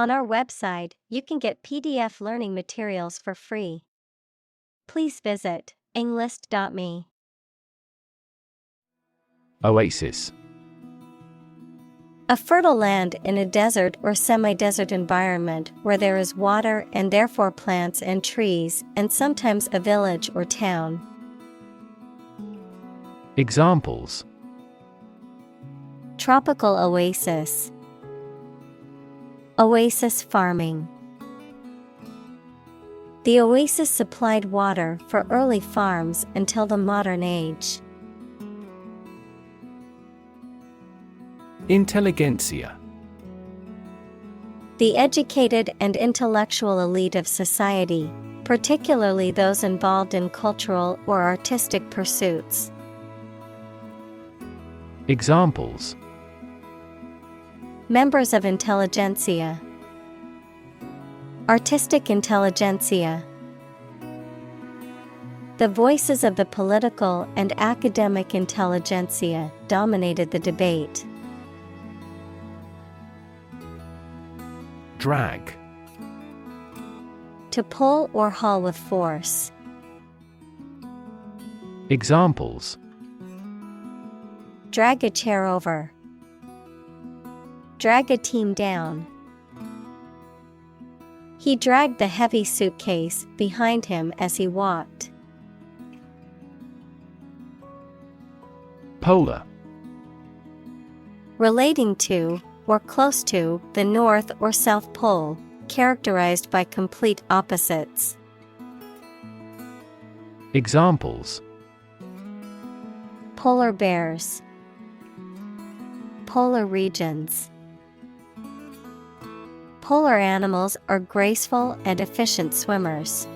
On our website, you can get PDF learning materials for free. Please visit englist.me. Oasis. A fertile land in a desert or semi-desert environment where there is water and therefore plants and trees, and sometimes a village or town. Examples: Tropical oasis. Oasis farming. The oasis supplied water for early farms until the modern age. Intelligentsia. The educated and intellectual elite of society, particularly those involved in cultural or artistic pursuits. Examples: Members of intelligentsia. Artistic intelligentsia. The voices of the political and academic intelligentsia dominated the debate. Drag. To pull or haul with force. Examples: Drag a chair over. Drag a team down. He dragged the heavy suitcase behind him as he walked. Polar. Relating to, or close to, the North or South Pole, characterized by complete opposites. Examples: Polar bears. Polar regions. Polar animals are graceful and efficient swimmers.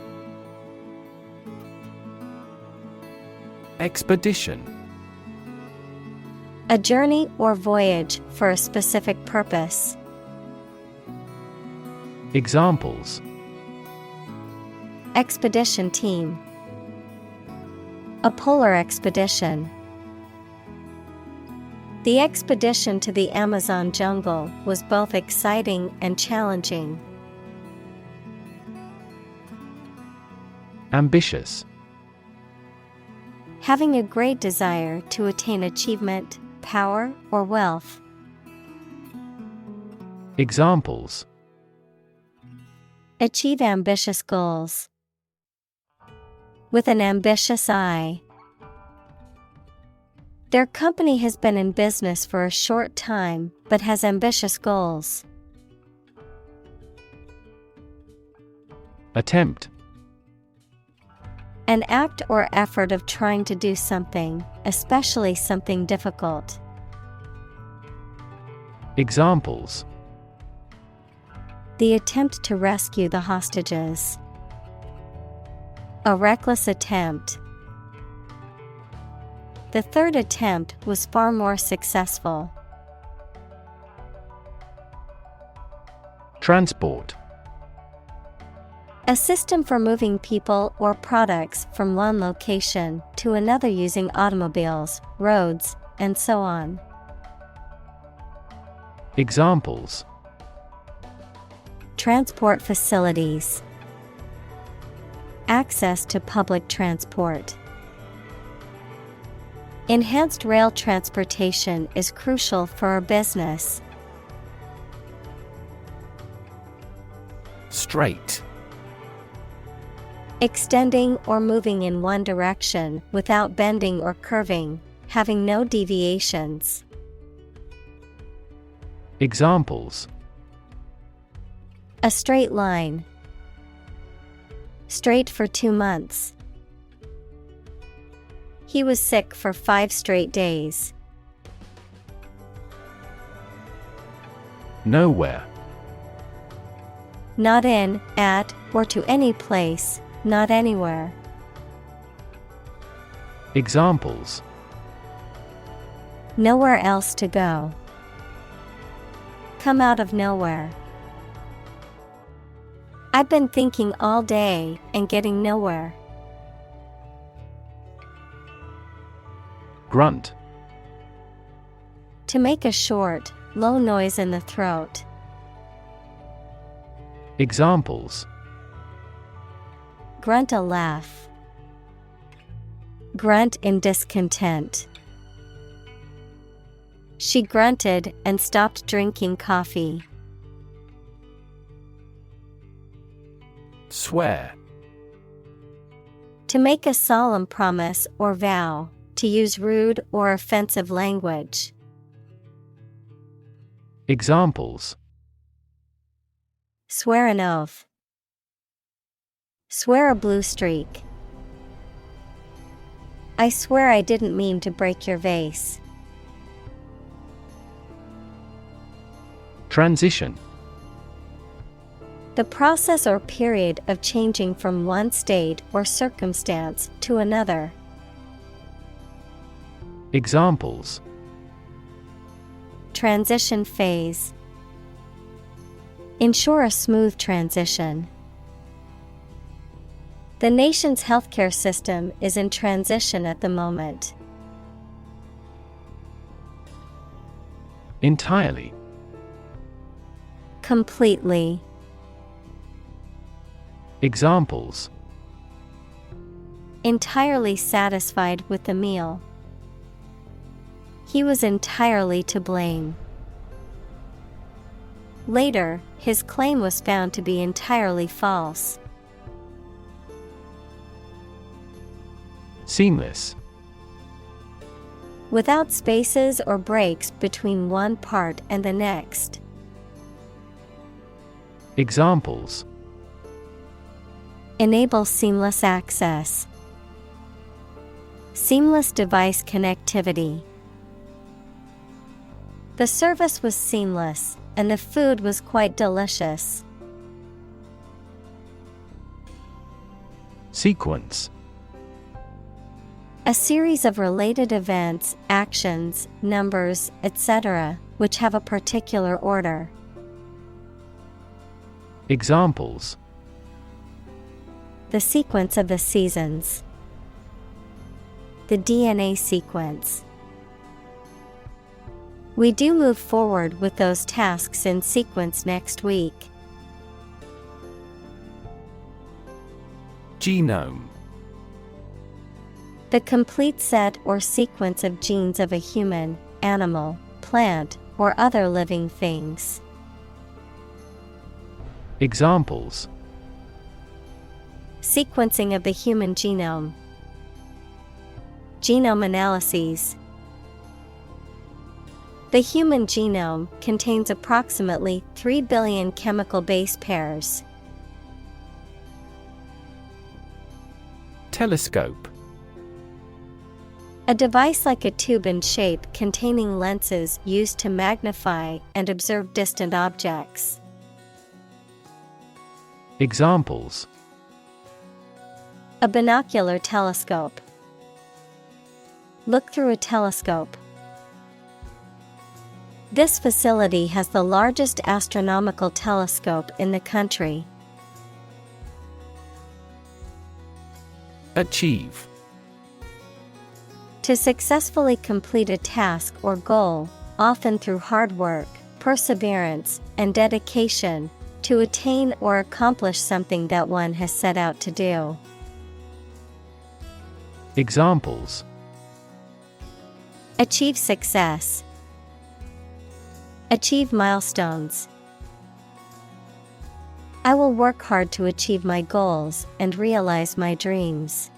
Expedition. A journey or voyage for a specific purpose. Examples: Expedition team. A polar expedition. The expedition to the Amazon jungle was both exciting and challenging. Ambitious. Having a great desire to attain achievement, power, or wealth. Examples: Achieve ambitious goals. With an ambitious eye. Their company has been in business for a short time, but has ambitious goals. Attempt. An act or effort of trying to do something, especially something difficult. Examples: The attempt to rescue the hostages. A reckless attempt. The third attempt was far more successful. Transport. A system for moving people or products from one location to another using automobiles, roads, and so on. Examples: Transport facilities. Access to public transport. Enhanced rail transportation is crucial for our business. Straight. Extending or moving in one direction without bending or curving, having no deviations. Examples: A straight line. Straight for 2 months. He was sick for 5 straight days. Nowhere. Not in, at, or to any place, not anywhere. Examples: Nowhere else to go. Come out of nowhere. I've been thinking all day and getting nowhere. Grunt. To make a short, low noise in the throat. Examples. Grunt a laugh. Grunt in discontent. She grunted and stopped drinking coffee. Swear. To make a solemn promise or vow, to use rude or offensive language. Examples. Swear an oath. Swear a blue streak. I swear I didn't mean to break your vase. Transition. The process or period of changing from one state or circumstance to another. Examples. Transition phase. Ensure a smooth transition. The nation's healthcare system is in transition at the moment. Entirely. Completely. Examples. Entirely satisfied with the meal. He was entirely to blame. Later, his claim was found to be entirely false. Seamless. Without spaces or breaks between one part and the next. Examples. Enable seamless access. Seamless device connectivity. The service was seamless, and the food was quite delicious. Sequence. A series of related events, actions, numbers, etc., which have a particular order. Examples. The sequence of the seasons. The DNA sequence. We do move forward with those tasks in sequence next week. Genome. The complete set or sequence of genes of a human, animal, plant, or other living things. Examples. Sequencing of the human genome. Genome analyses. The human genome contains approximately 3 billion chemical base pairs. Telescope. A device like a tube in shape containing lenses used to magnify and observe distant objects. Examples. A binocular telescope. Look through a telescope. This facility has the largest astronomical telescope in the country. Achieve. To successfully complete a task or goal, often through hard work, perseverance, and dedication, to attain or accomplish something that one has set out to do. Examples. Achieve success. Achieve milestones. I will work hard to achieve my goals and realize my dreams.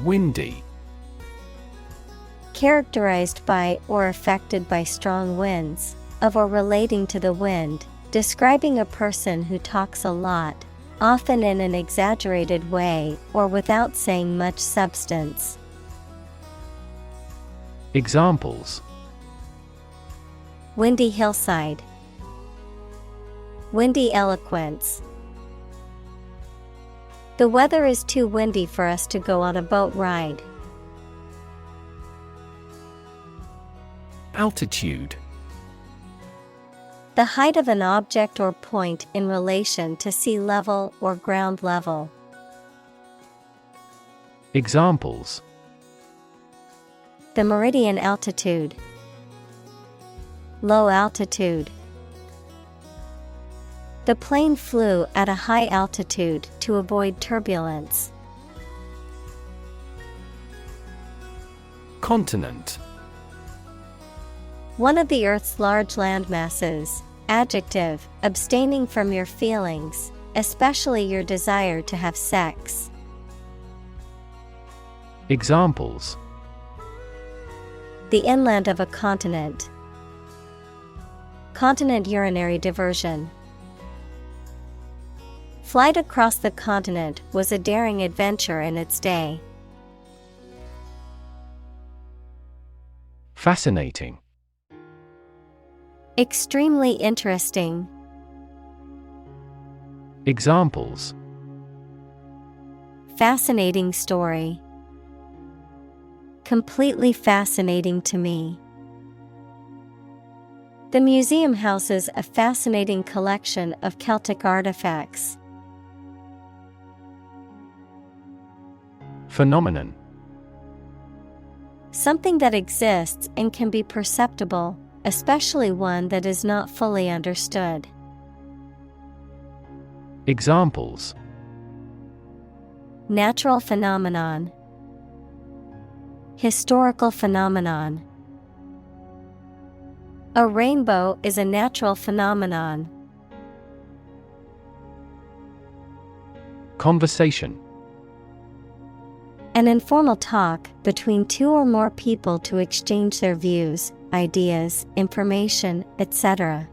Windy. Characterized by or affected by strong winds, of or relating to the wind, describing a person who talks a lot, often in an exaggerated way or without saying much substance. Examples. Windy hillside. Windy eloquence. The weather is too windy for us to go on a boat ride. Altitude. The height of an object or point in relation to sea level or ground level. Examples. The meridian altitude. Low altitude. The plane flew at a high altitude to avoid turbulence. Continent. One of the Earth's large landmasses. Adjective, abstaining from your feelings, especially your desire to have sex. Examples: The inland of a continent. Continent urinary diversion. Flight across the continent was a daring adventure in its day. Fascinating. Extremely interesting. Examples: Fascinating story. Completely fascinating to me. The museum houses a fascinating collection of Celtic artifacts. Phenomenon. Something that exists and can be perceptible, especially one that is not fully understood. Examples: Natural phenomenon. Historical phenomenon. A rainbow is a natural phenomenon. Conversation. An informal talk between two or more people to exchange their views, ideas, information, etc.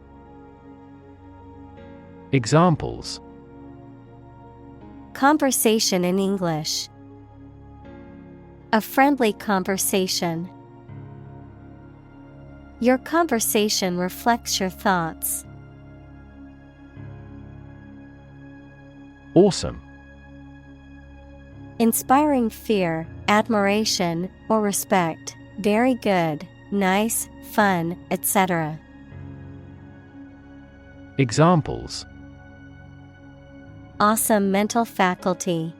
Examples: Conversation in English. A friendly conversation. Your conversation reflects your thoughts. Awesome. Inspiring fear, admiration, or respect. Very good, nice, fun, etc. Examples: Awesome mental faculty.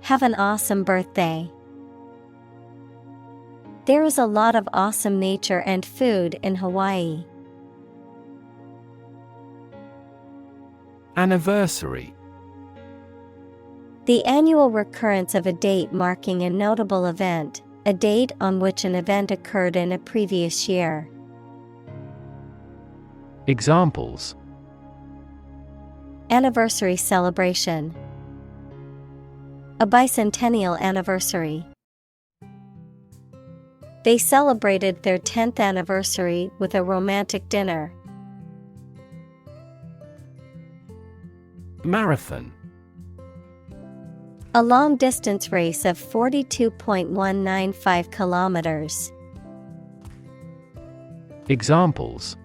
Have an awesome birthday. There is a lot of awesome nature and food in Hawaii. Anniversary. The annual recurrence of a date marking a notable event, a date on which an event occurred in a previous year. Examples: Anniversary celebration. A bicentennial anniversary. They celebrated their 10th anniversary with a romantic dinner. Marathon. A long-distance race of 42.195 kilometers. Examples: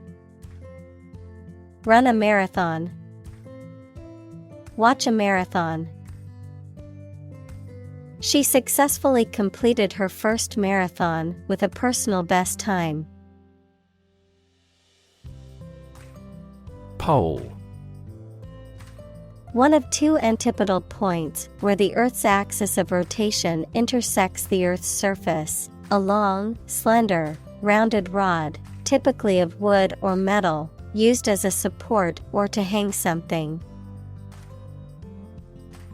Run a marathon. Watch a marathon. She successfully completed her first marathon with a personal best time. Pole. One of two antipodal points where the Earth's axis of rotation intersects the Earth's surface. A long, slender, rounded rod, typically of wood or metal, used as a support or to hang something.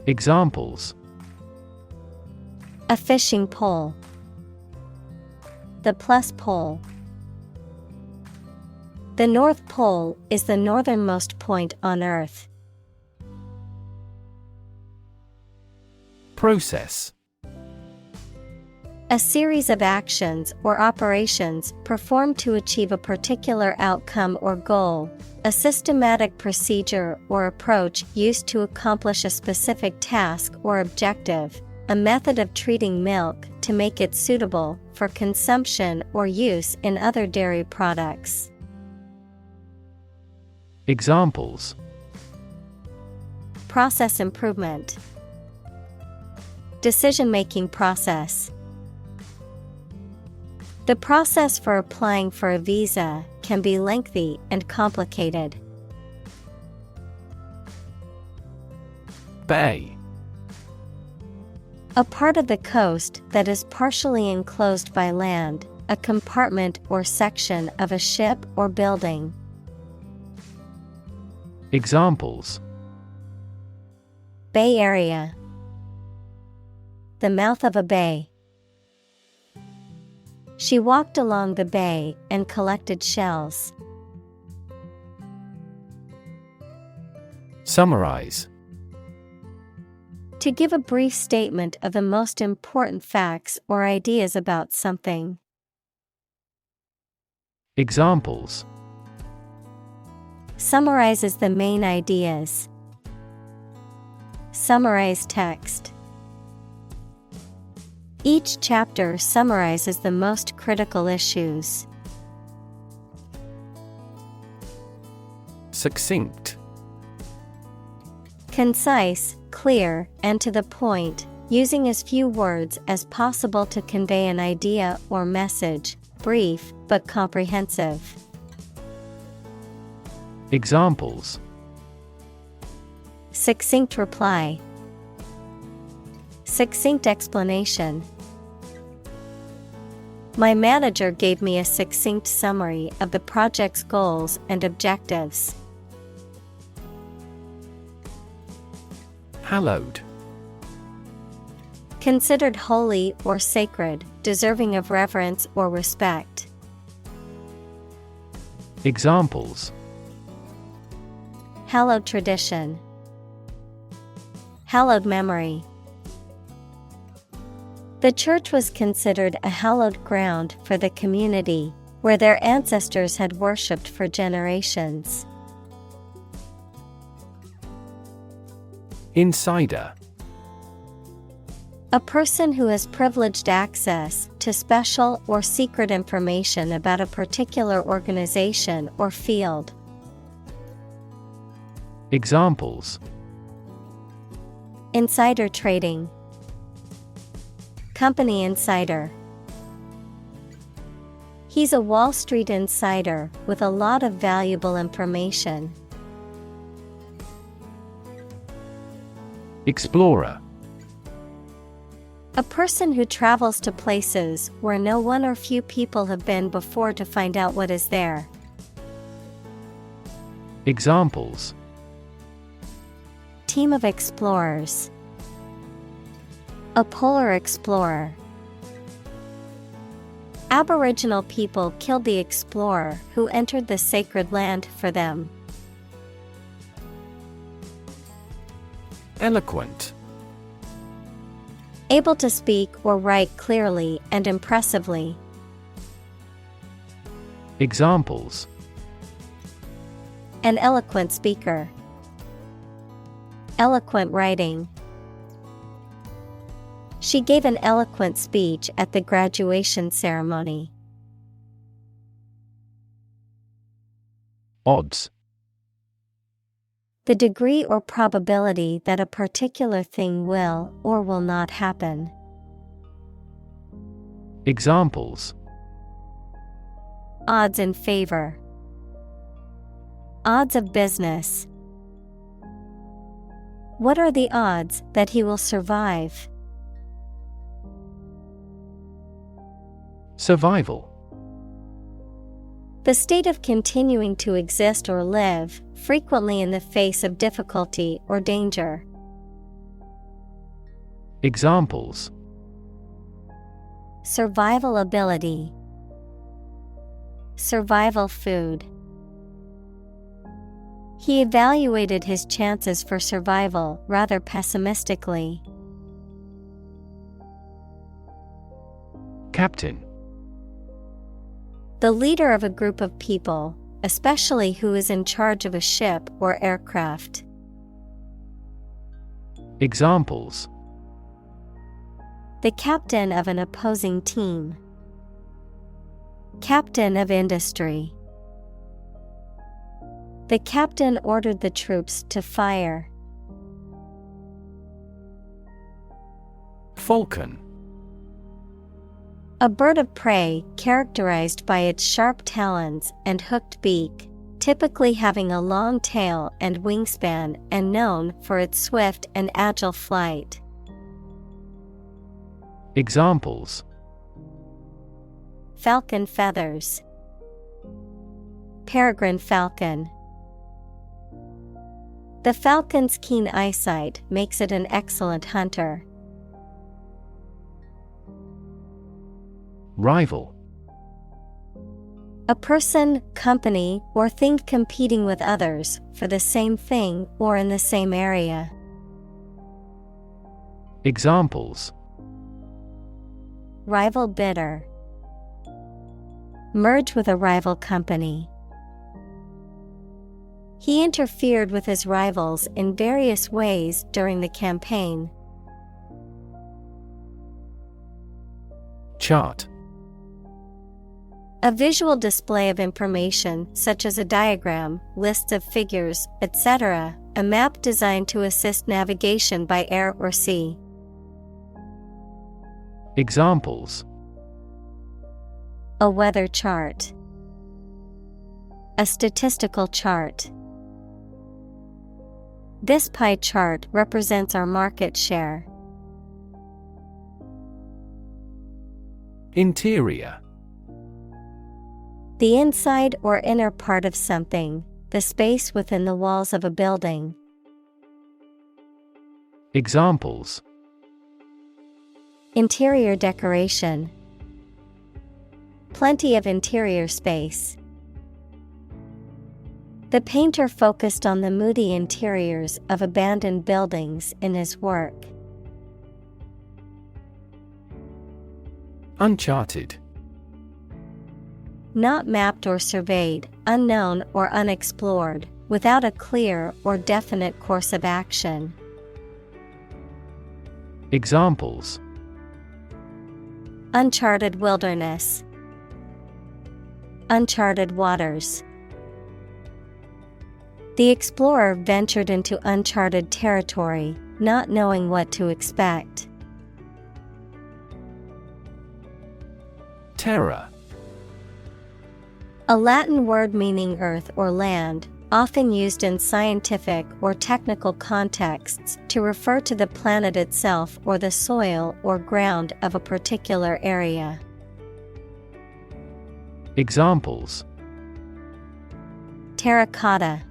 Examples: A fishing pole. The plus pole. The North Pole is the northernmost point on Earth. Process. A series of actions or operations performed to achieve a particular outcome or goal. A systematic procedure or approach used to accomplish a specific task or objective. A method of treating milk to make it suitable for consumption or use in other dairy products. Examples: Process improvement. Decision-making process. The process for applying for a visa can be lengthy and complicated. Bay. A part of the coast that is partially enclosed by land, a compartment or section of a ship or building. Examples: Bay Area. The mouth of a bay. She walked along the bay and collected shells. Summarize. To give a brief statement of the most important facts or ideas about something. Examples: Summarizes the main ideas. Summarize text. Each chapter summarizes the most critical issues. Succinct. Concise, clear, and to the point, using as few words as possible to convey an idea or message. Brief, but comprehensive. Examples: Succinct reply. Succinct explanation. My manager gave me a succinct summary of the project's goals and objectives. Hallowed. Considered holy or sacred, deserving of reverence or respect. Examples: Hallowed tradition. Hallowed memory. The church was considered a hallowed ground for the community, where their ancestors had worshipped for generations. Insider. A person who has privileged access to special or secret information about a particular organization or field. Examples: Insider trading. Company insider. He's a Wall Street insider with a lot of valuable information. Explorer. A person who travels to places where no one or few people have been before to find out what is there. Examples: Team of explorers. A polar explorer. Aboriginal people killed the explorer who entered the sacred land for them. Eloquent. Able to speak or write clearly and impressively. Examples: An eloquent speaker. Eloquent writing. She gave an eloquent speech at the graduation ceremony. Odds. The degree or probability that a particular thing will or will not happen. Examples: Odds in favor. Odds of business. What are the odds that he will survive? Survival. The state of continuing to exist or live, frequently in the face of difficulty or danger. Examples: Survival ability. Survival food. He evaluated his chances for survival rather pessimistically. Captain. The leader of a group of people, especially who is in charge of a ship or aircraft. Examples: The captain of an opposing team. Captain of industry. The captain ordered the troops to fire. Falcon. A bird of prey characterized by its sharp talons and hooked beak, typically having a long tail and wingspan and known for its swift and agile flight. Examples: Falcon feathers. Peregrine falcon. The falcon's keen eyesight makes it an excellent hunter. Rival. A person, company, or thing competing with others for the same thing or in the same area. Examples: Rival bidder. Merge with a rival company. He interfered with his rivals in various ways during the campaign. Chart. A visual display of information such as a diagram, lists of figures, etc., a map designed to assist navigation by air or sea. Examples: A weather chart. A statistical chart. This pie chart represents our market share. Interior. The inside or inner part of something, the space within the walls of a building. Examples: Interior decoration. Plenty of interior space. The painter focused on the moody interiors of abandoned buildings in his work. Uncharted. Not mapped or surveyed, unknown or unexplored, without a clear or definite course of action. Examples: Uncharted wilderness. Uncharted waters. The explorer ventured into uncharted territory, not knowing what to expect. Terror. A Latin word meaning earth or land, often used in scientific or technical contexts to refer to the planet itself or the soil or ground of a particular area. Examples: Terracotta.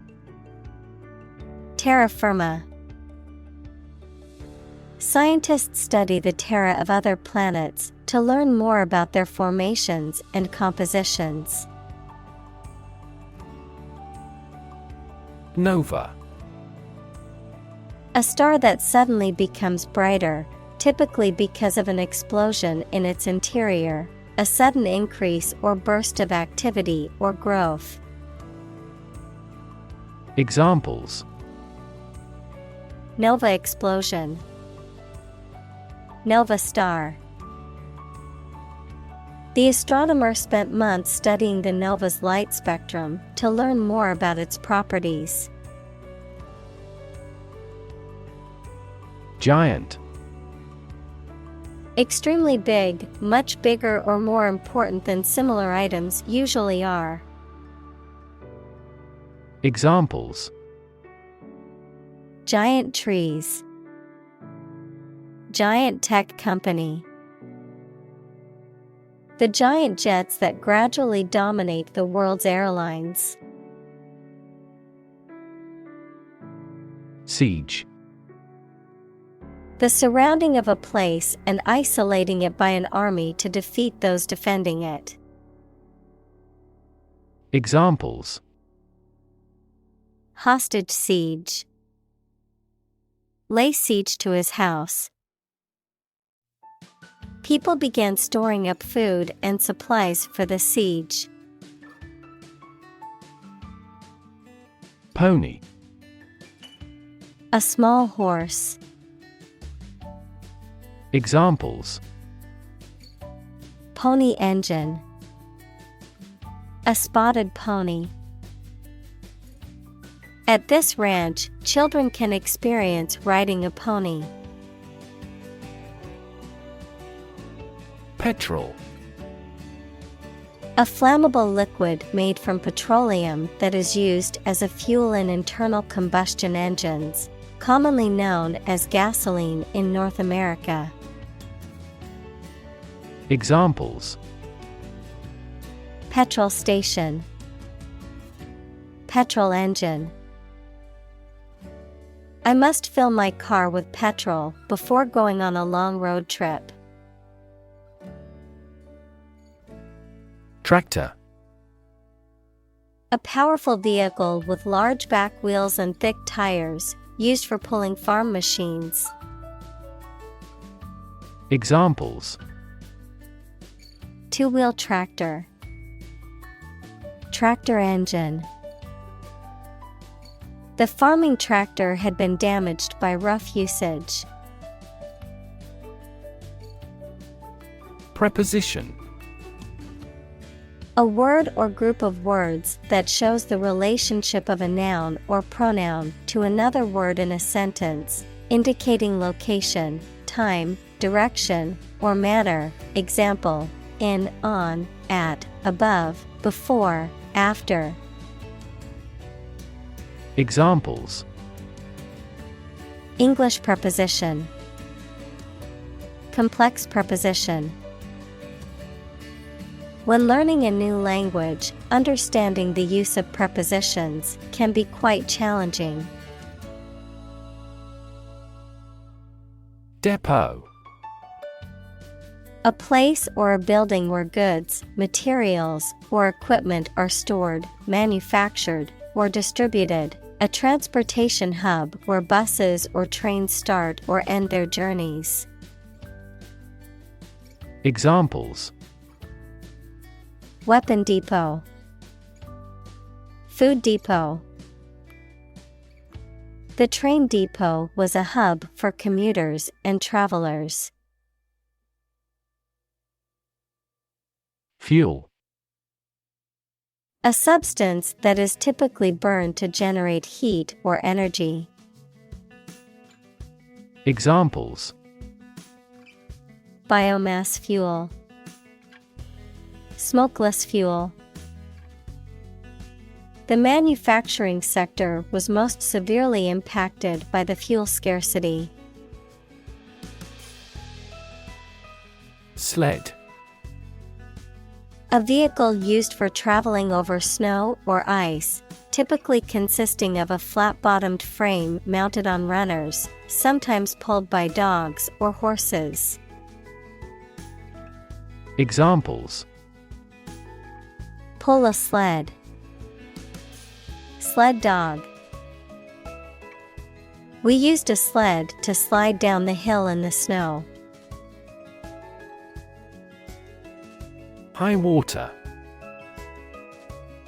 Terra firma. Scientists study the terra of other planets to learn more about their formations and compositions. Nova. A star that suddenly becomes brighter, typically because of an explosion in its interior, a sudden increase or burst of activity or growth. Examples: Nova explosion. Nova star. The astronomer spent months studying the nova's light spectrum to learn more about its properties. Giant. Extremely big, much bigger or more important than similar items usually are. Examples: Giant trees. Giant tech company. The giant jets that gradually dominate the world's airlines. Siege. The surrounding of a place and isolating it by an army to defeat those defending it. Examples: Hostage siege. Lay siege to his house. People began storing up food and supplies for the siege. Pony. A small horse. Examples: Pony engine. A spotted pony. At this ranch, children can experience riding a pony. Petrol. A flammable liquid made from petroleum that is used as a fuel in internal combustion engines, commonly known as gasoline in North America. Examples: Petrol station. Petrol engine. I must fill my car with petrol before going on a long road trip. Tractor. A powerful vehicle with large back wheels and thick tires, used for pulling farm machines. Examples: Two-wheel tractor. Tractor engine. The farming tractor had been damaged by rough usage. Preposition. A word or group of words that shows the relationship of a noun or pronoun to another word in a sentence, indicating location, time, direction, or manner. Example: in, on, at, above, before, after. Examples: English preposition. Complex preposition. When learning a new language, understanding the use of prepositions can be quite challenging. Depot. A place or a building where goods, materials, or equipment are stored, manufactured, or distributed. A transportation hub where buses or trains start or end their journeys. Examples: Weapon depot. Food depot. The train depot was a hub for commuters and travelers. Fuel. A substance that is typically burned to generate heat or energy. Examples: Biomass fuel. Smokeless fuel. The manufacturing sector was most severely impacted by the fuel scarcity. Sled. A vehicle used for traveling over snow or ice, typically consisting of a flat-bottomed frame mounted on runners, sometimes pulled by dogs or horses. Examples: Pull a sled. Sled dog. We used a sled to slide down the hill in the snow. High water.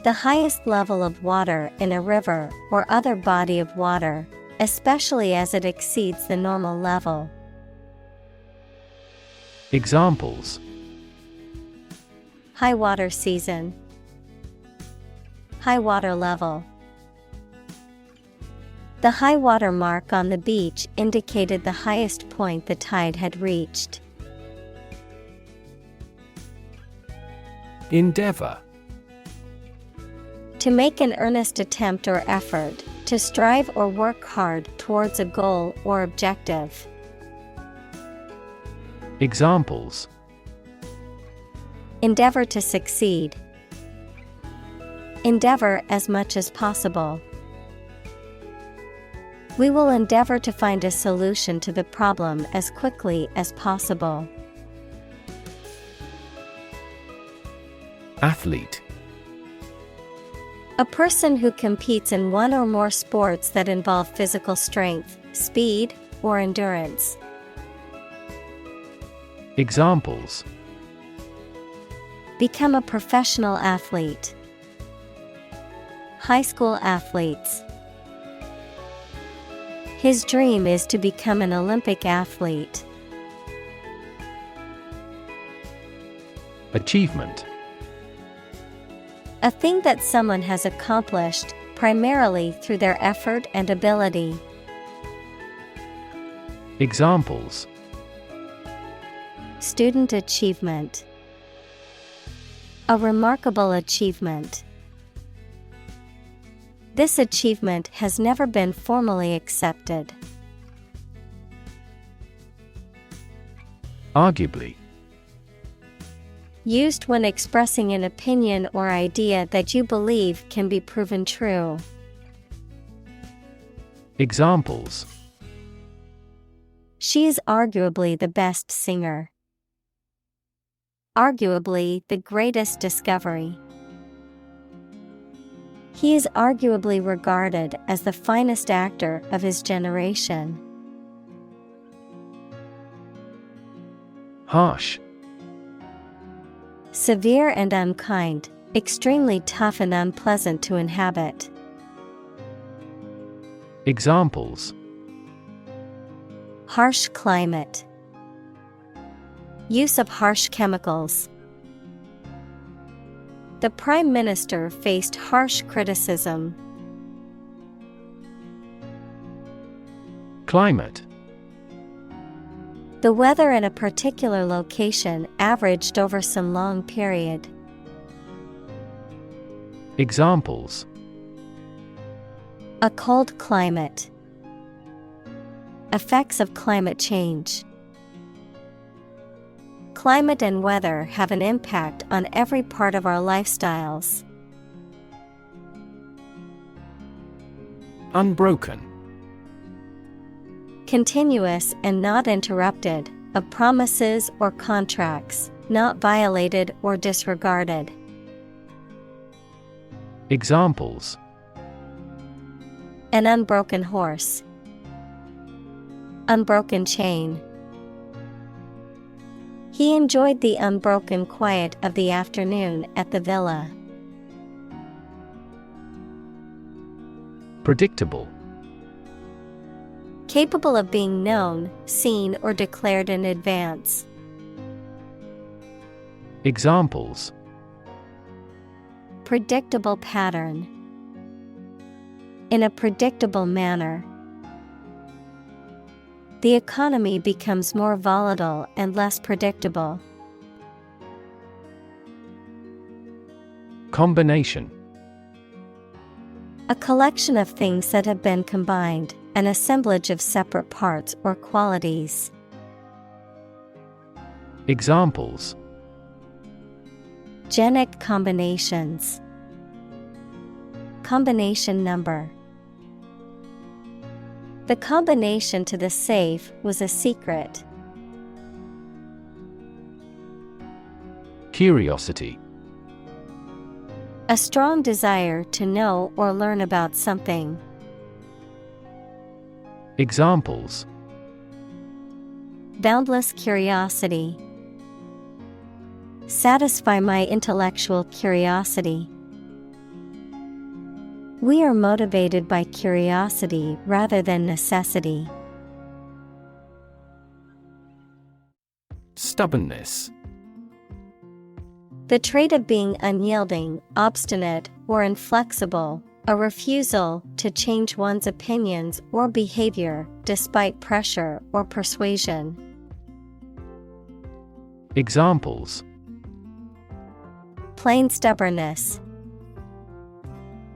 The highest level of water in a river or other body of water, especially as it exceeds the normal level. Examples: High water season. High water level. The high water mark on the beach indicated the highest point the tide had reached. Endeavor. To make an earnest attempt or effort, to strive or work hard towards a goal or objective. Examples: Endeavor to succeed. Endeavor as much as possible. We will endeavor to find a solution to the problem as quickly as possible. Athlete. A person who competes in one or more sports that involve physical strength, speed, or endurance. Examples: Become a professional athlete. High school athletes. His dream is to become an Olympic athlete. Achievement. A thing that someone has accomplished, primarily through their effort and ability. Examples: Student achievement. A remarkable achievement. This achievement has never been formally accepted. Arguably. Used when expressing an opinion or idea that you believe can be proven true. Examples. She is arguably the best singer. Arguably the greatest discovery. He is arguably regarded as the finest actor of his generation. Harsh. Severe and unkind, extremely tough and unpleasant to inhabit. Examples. Harsh climate. Use of harsh chemicals. The Prime Minister faced harsh criticism. Climate. The weather in a particular location averaged over some long period. Examples. A cold climate. Effects of climate change. Climate and weather have an impact on every part of our lifestyles. Unbroken. Continuous and not interrupted, of promises or contracts, not violated or disregarded. Examples. An unbroken horse. Unbroken chain. He enjoyed the unbroken quiet of the afternoon at the villa. Predictable. Capable of being known, seen, or declared in advance. Examples. Predictable pattern. In a predictable manner. The economy becomes more volatile and less predictable. Combination. A collection of things that have been combined, an assemblage of separate parts or qualities. Examples. Genic combinations. Combination number. The combination to the safe was a secret. Curiosity. A strong desire to know or learn about something. Examples. Boundless curiosity. Satisfy my intellectual curiosity. We are motivated by curiosity rather than necessity. Stubbornness. The trait of being unyielding, obstinate, or inflexible, a refusal to change one's opinions or behavior despite pressure or persuasion. Examples. Plain stubbornness.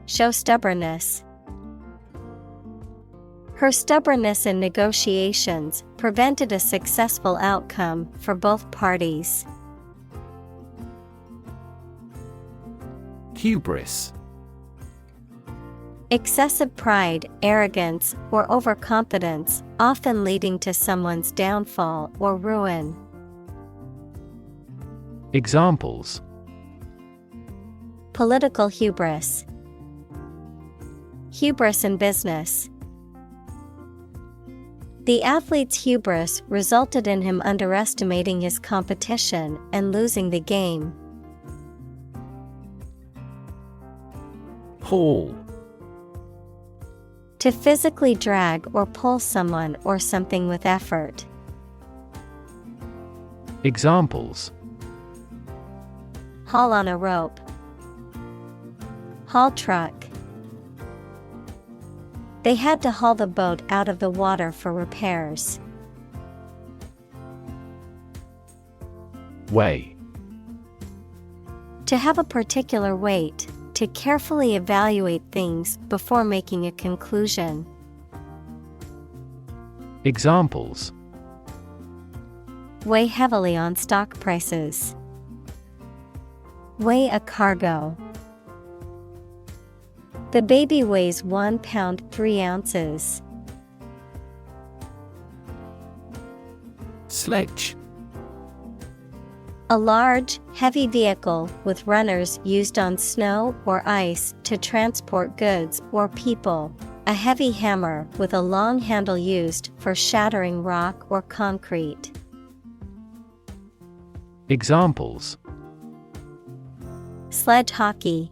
Show stubbornness. Her stubbornness in negotiations prevented a successful outcome for both parties. Hubris. Excessive pride, arrogance, or overconfidence, often leading to someone's downfall or ruin. Examples. Political hubris. Hubris in business. The athlete's hubris resulted in him underestimating his competition and losing the game. Haul. To physically drag or pull someone or something with effort. Examples. Haul on a rope. Haul truck. They had to haul the boat out of the water for repairs. Weigh. To have a particular weight, to carefully evaluate things before making a conclusion. Examples. Weigh heavily on stock prices. Weigh a cargo. The baby weighs 1 pound 3 ounces. Sledge. A large, heavy vehicle with runners used on snow or ice to transport goods or people. A heavy hammer with a long handle used for shattering rock or concrete. Examples: Sledge hockey.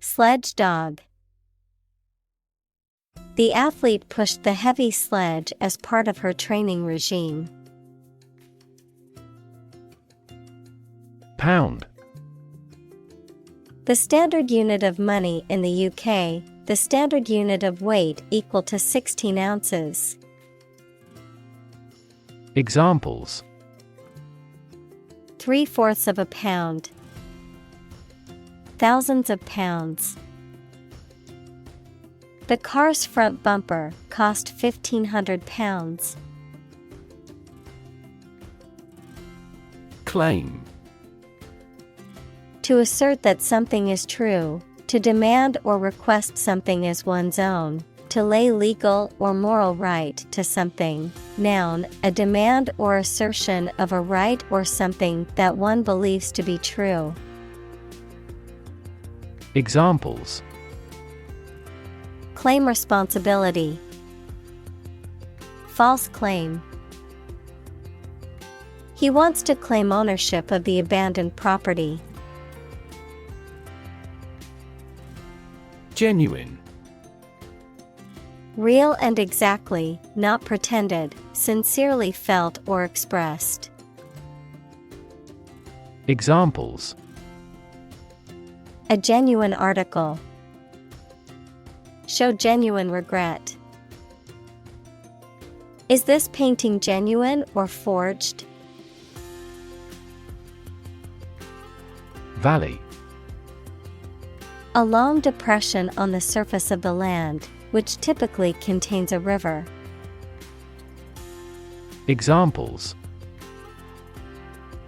Sledge dog. The athlete pushed the heavy sledge as part of her training regime. Pound. The standard unit of money in the UK, the standard unit of weight equal to 16 ounces. Examples: 3/4 of a pound. Thousands of pounds. The car's front bumper cost £1,500. Claim. To assert that something is true, to demand or request something as one's own, to lay legal or moral right to something. Noun, a demand or assertion of a right or something that one believes to be true. Examples: Claim responsibility. False claim. He wants to claim ownership of the abandoned property. Genuine. Real and exactly, not pretended, sincerely felt or expressed. Examples: A genuine article. Show genuine regret. Is this painting genuine or forged? Valley. A long depression on the surface of the land, which typically contains a river. Examples: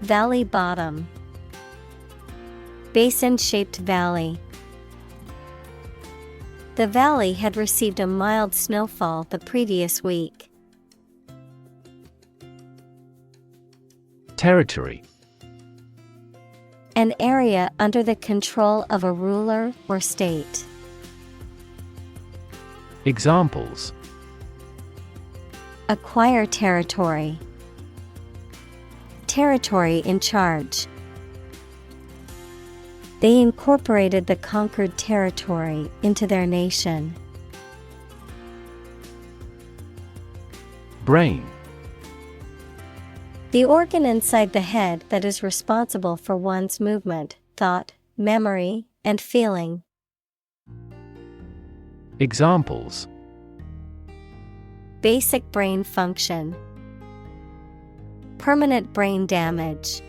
Valley bottom. Basin-shaped valley. The valley had received a mild snowfall the previous week. Territory. An area under the control of a ruler or state. Examples: Acquire territory. Territory in charge. They incorporated the conquered territory into their nation. Brain. The organ inside the head that is responsible for one's movement, thought, memory, and feeling. Examples: Basic brain function. Permanent brain damage.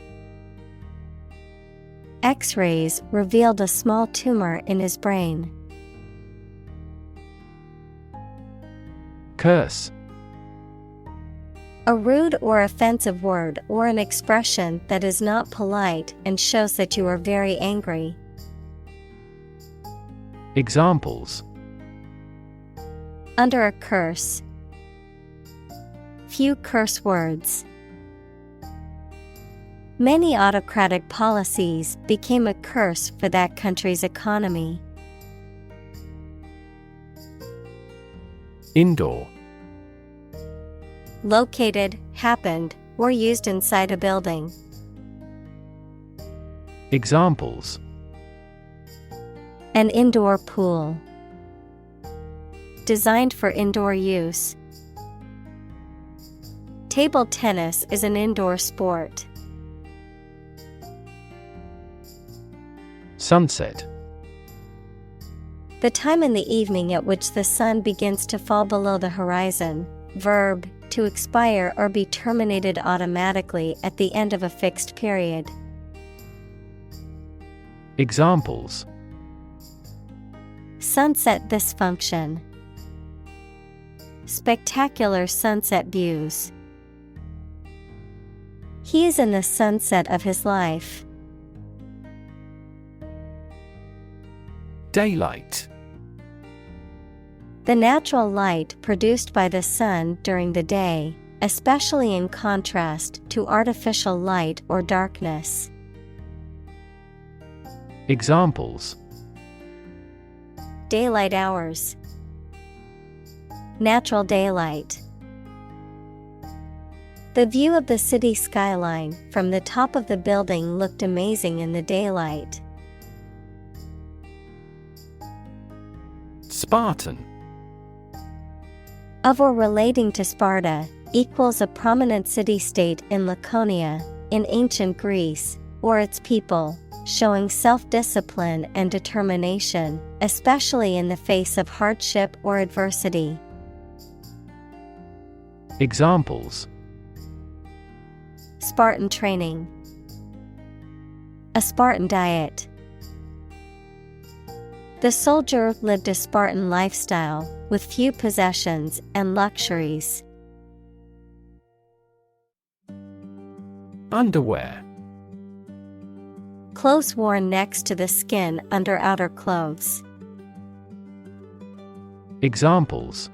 X-rays revealed a small tumor in his brain. Curse. A rude or offensive word or an expression that is not polite and shows that you are very angry. Examples: Under a curse. Few curse words. Many autocratic policies became a curse for that country's economy. Indoor. Located, happened, or used inside a building. Examples: An indoor pool. Designed for indoor use. Table tennis is an indoor sport. Sunset. The time in the evening at which the sun begins to fall below the horizon. Verb, to expire or be terminated automatically at the end of a fixed period. Examples: Sunset dysfunction. Spectacular sunset views. He is in the sunset of his life. Daylight. The natural light produced by the sun during the day, especially in contrast to artificial light or darkness. Examples: Daylight hours. Natural daylight. The view of the city skyline from the top of the building looked amazing in the daylight. Spartan. Of or relating to Sparta, equals a prominent city-state in Laconia, in ancient Greece, or its people, showing self-discipline and determination, especially in the face of hardship or adversity. Examples: Spartan training. A Spartan diet. The soldier lived a Spartan lifestyle, with few possessions and luxuries. Underwear. Clothes worn next to the skin under outer clothes. Examples: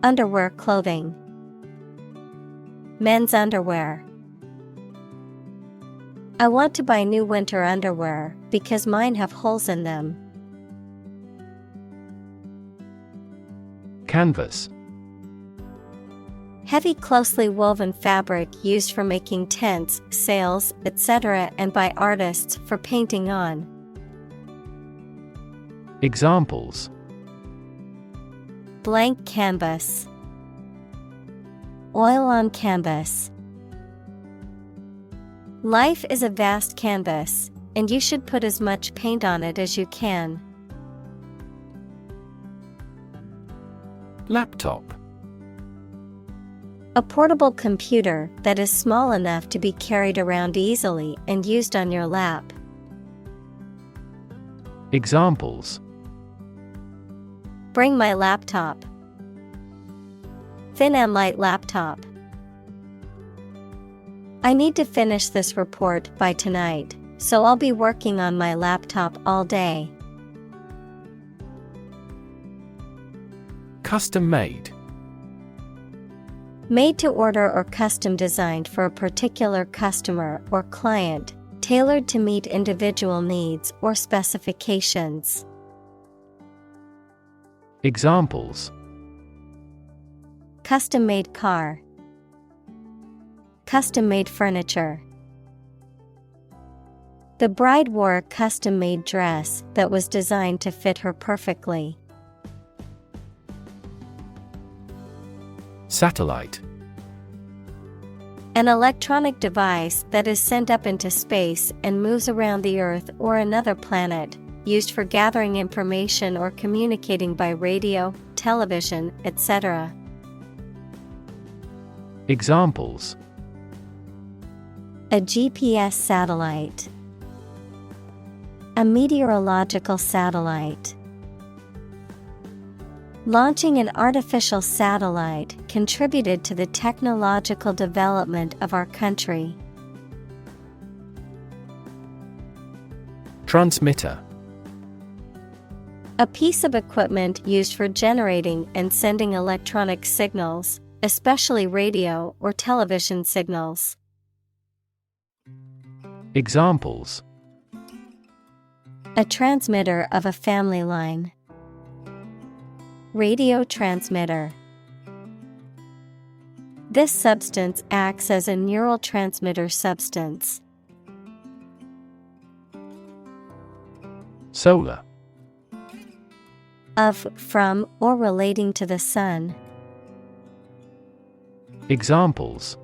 Underwear clothing. Men's underwear. I want to buy new winter underwear because mine have holes in them. Canvas. Heavy, closely woven fabric used for making tents, sails, etc., and by artists for painting on. Examples: Blank canvas. Oil on canvas. Life is a vast canvas, and you should put as much paint on it as you can. Laptop. A portable computer that is small enough to be carried around easily and used on your lap. Examples: Bring my laptop. Thin and light laptop. I need to finish this report by tonight, so I'll be working on my laptop all day. Custom made. Made to order or custom designed for a particular customer or client, tailored to meet individual needs or specifications. Examples: Custom-made car. Custom-made furniture. The bride wore a custom-made dress that was designed to fit her perfectly. Satellite. An electronic device that is sent up into space and moves around the Earth or another planet, used for gathering information or communicating by radio, television, etc. Examples: A GPS satellite. A meteorological satellite. Launching an artificial satellite contributed to the technological development of our country. Transmitter. A piece of equipment used for generating and sending electronic signals, especially radio or television signals. Examples: A transmitter of a family line. Radio transmitter. This substance acts as a neurotransmitter substance. Solar. Of, from, or relating to the sun. Examples: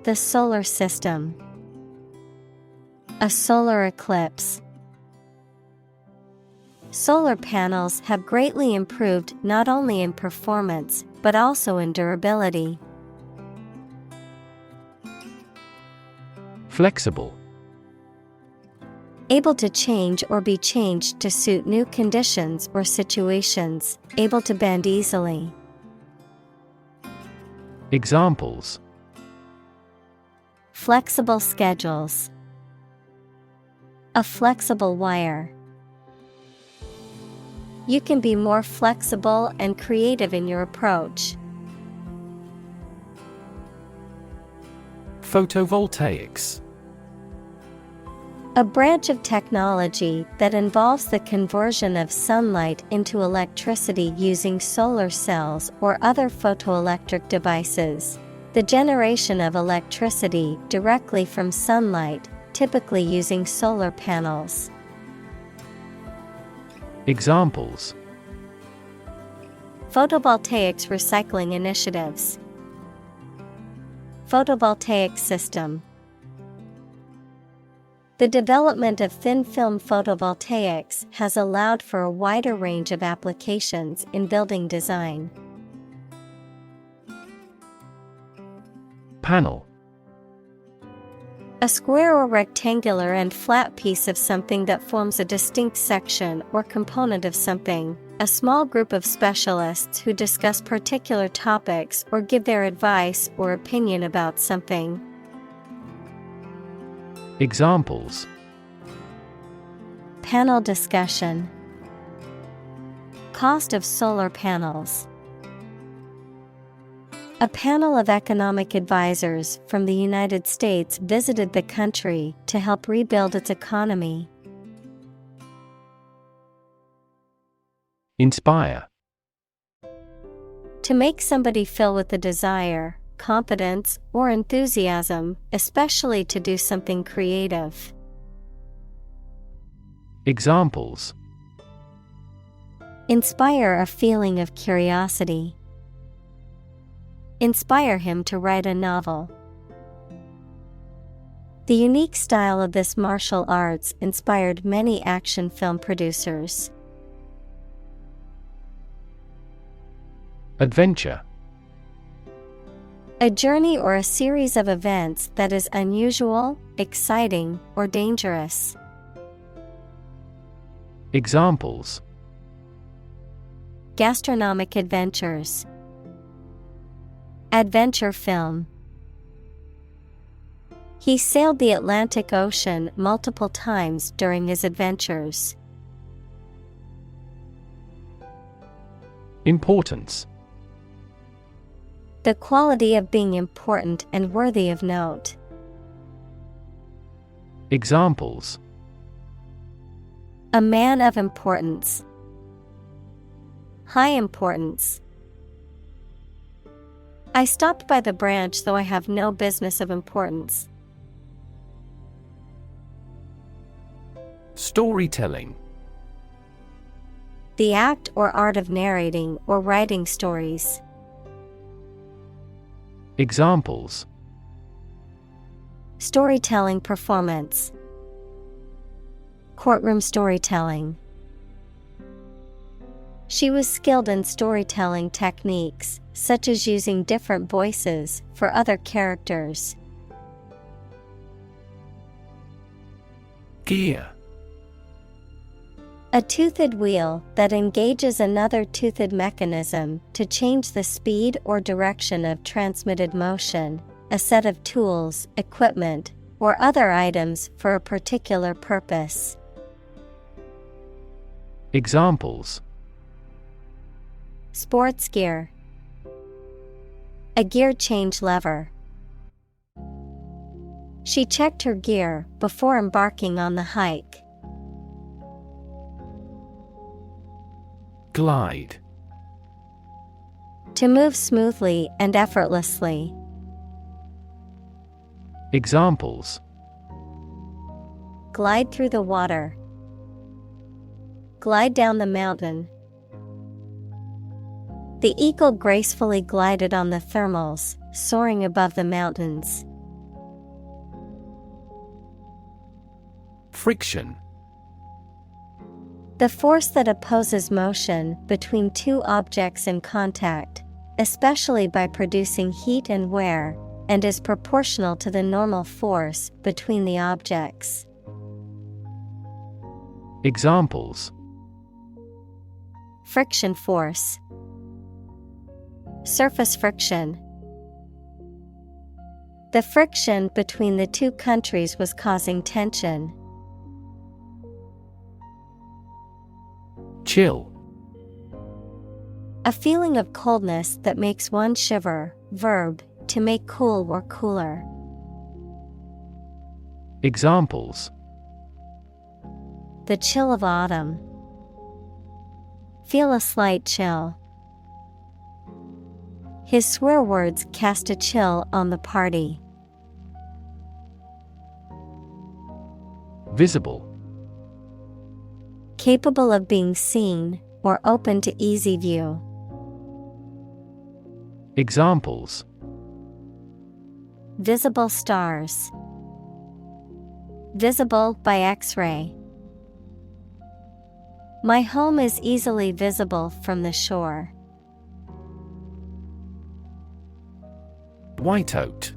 The solar system. A solar eclipse. Solar panels have greatly improved not only in performance, but also in durability. Flexible. Able to change or be changed to suit new conditions or situations, able to bend easily. Examples: Flexible schedules. A flexible wire. You can be more flexible and creative in your approach. Photovoltaics. A branch of technology that involves the conversion of sunlight into electricity using solar cells or other photoelectric devices. The generation of electricity directly from sunlight, typically using solar panels. Examples: Photovoltaics recycling initiatives. Photovoltaic system. The development of thin-film photovoltaics has allowed for a wider range of applications in building design. Panel. A square or rectangular and flat piece of something that forms a distinct section or component of something. A small group of specialists who discuss particular topics or give their advice or opinion about something. Examples: Panel discussion. Cost of solar panels. A panel of economic advisors from the United States visited the country to help rebuild its economy. Inspire. To make somebody feel with the desire, confidence, or enthusiasm, especially to do something creative. Examples: Inspire a feeling of curiosity. Inspire him to write a novel. The unique style of this martial arts inspired many action film producers. Adventure. A journey or a series of events that is unusual, exciting, or dangerous. Examples: Gastronomic adventures. Adventure film. He sailed the Atlantic Ocean multiple times during his adventures. Importance. The quality of being important and worthy of note. Examples: A man of importance. High importance. I stopped by the branch though I have no business of importance. Storytelling. The act or art of narrating or writing stories. Examples: Storytelling performance. Courtroom storytelling. She was skilled in storytelling techniques, such as using different voices for other characters. Gear. A toothed wheel that engages another toothed mechanism to change the speed or direction of transmitted motion, a set of tools, equipment, or other items for a particular purpose. Examples: Sports gear. A gear change lever. She checked her gear before embarking on the hike. Glide. To move smoothly and effortlessly. Examples: Glide through the water. Glide down the mountain. The eagle gracefully glided on the thermals, soaring above the mountains. Friction. The force that opposes motion between two objects in contact, especially by producing heat and wear, and is proportional to the normal force between the objects. Examples: Friction force. Surface friction. The friction between the two countries was causing tension. Chill. A feeling of coldness that makes one shiver. Verb, to make cool or cooler. Examples: The chill of autumn. Feel a slight chill. His swear words cast a chill on the party. Visible. Capable of being seen or open to easy view. Examples: Visible stars. Visible by X-ray. My home is easily visible from the shore. Whiteout.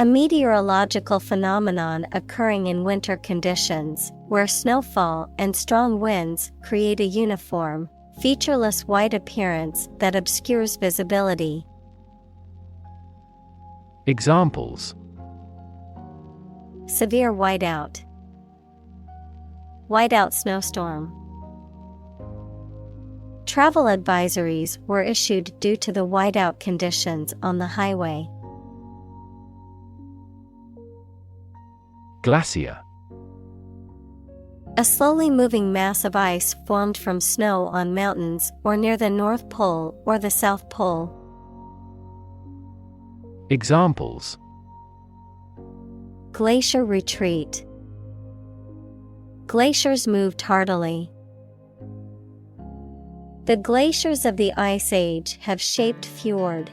A meteorological phenomenon occurring in winter conditions, where snowfall and strong winds create a uniform, featureless white appearance that obscures visibility. Examples: Severe whiteout. Whiteout snowstorm. Travel advisories were issued due to the whiteout conditions on the highway. Glacier. A slowly moving mass of ice formed from snow on mountains or near the North Pole or the South Pole. Examples: Glacier retreat. Glaciers move tardily. The glaciers of the Ice Age have shaped fjord.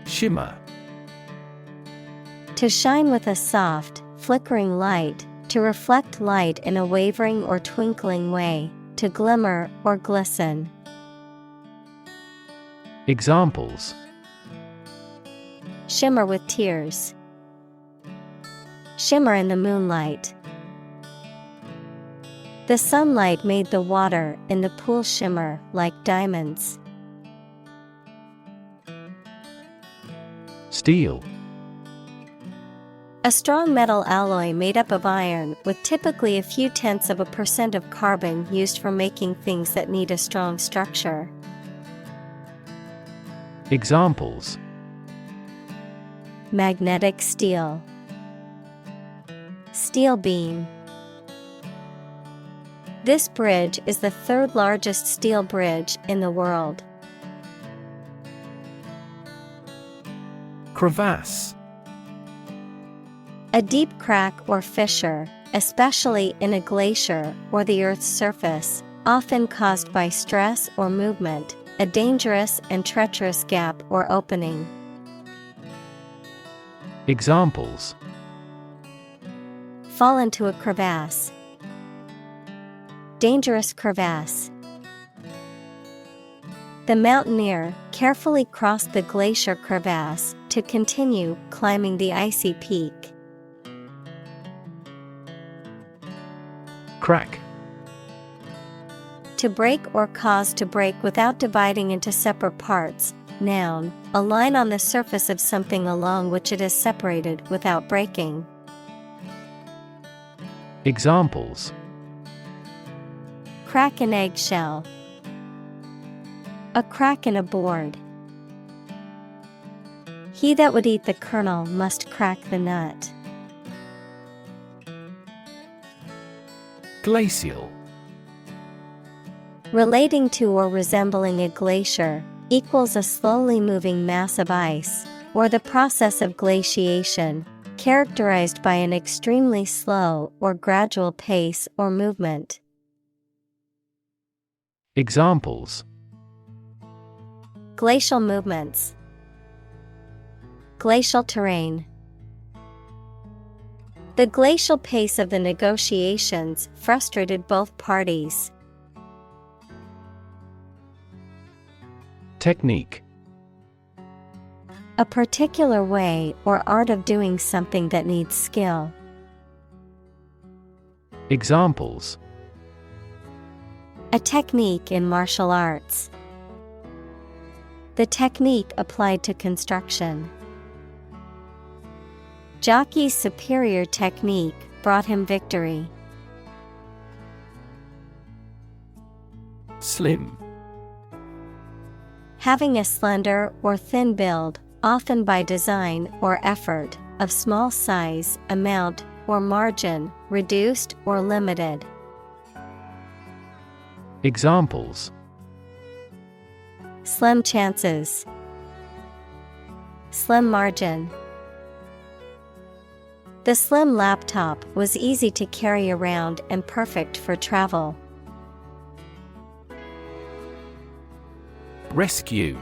Shimmer. To shine with a soft, flickering light, to reflect light in a wavering or twinkling way, to glimmer or glisten. Examples: Shimmer with tears. Shimmer in the moonlight. The sunlight made the water in the pool shimmer like diamonds. Steel. A strong metal alloy made up of iron with typically a few tenths of a % of carbon used for making things that need a strong structure. Examples: Magnetic steel. Steel beam. This bridge is the third largest steel bridge in the world. Crevasse. A deep crack or fissure, especially in a glacier or the Earth's surface, often caused by stress or movement, a dangerous and treacherous gap or opening. Examples: Fall into a crevasse. Dangerous crevasse. The mountaineer carefully crossed the glacier crevasse to continue climbing the icy peak. Crack. To break or cause to break without dividing into separate parts. Noun, a line on the surface of something along which it is separated without breaking. Examples: Crack an eggshell. A crack in a board. He that would eat the kernel must crack the nut. Glacial. Relating to or resembling a glacier, equals a slowly moving mass of ice, or the process of glaciation, characterized by an extremely slow or gradual pace or movement. Examples: Glacial movements. Glacial terrain. The glacial pace of the negotiations frustrated both parties. Technique. A particular way or art of doing something that needs skill. Examples: A technique in martial arts. The technique applied to construction. Jockey's superior technique brought him victory. Slim. Having a slender or thin build, often by design or effort, of small size, amount, or margin, reduced or limited. Examples: Slim chances, slim margin. The slim laptop was easy to carry around and perfect for travel. Rescue.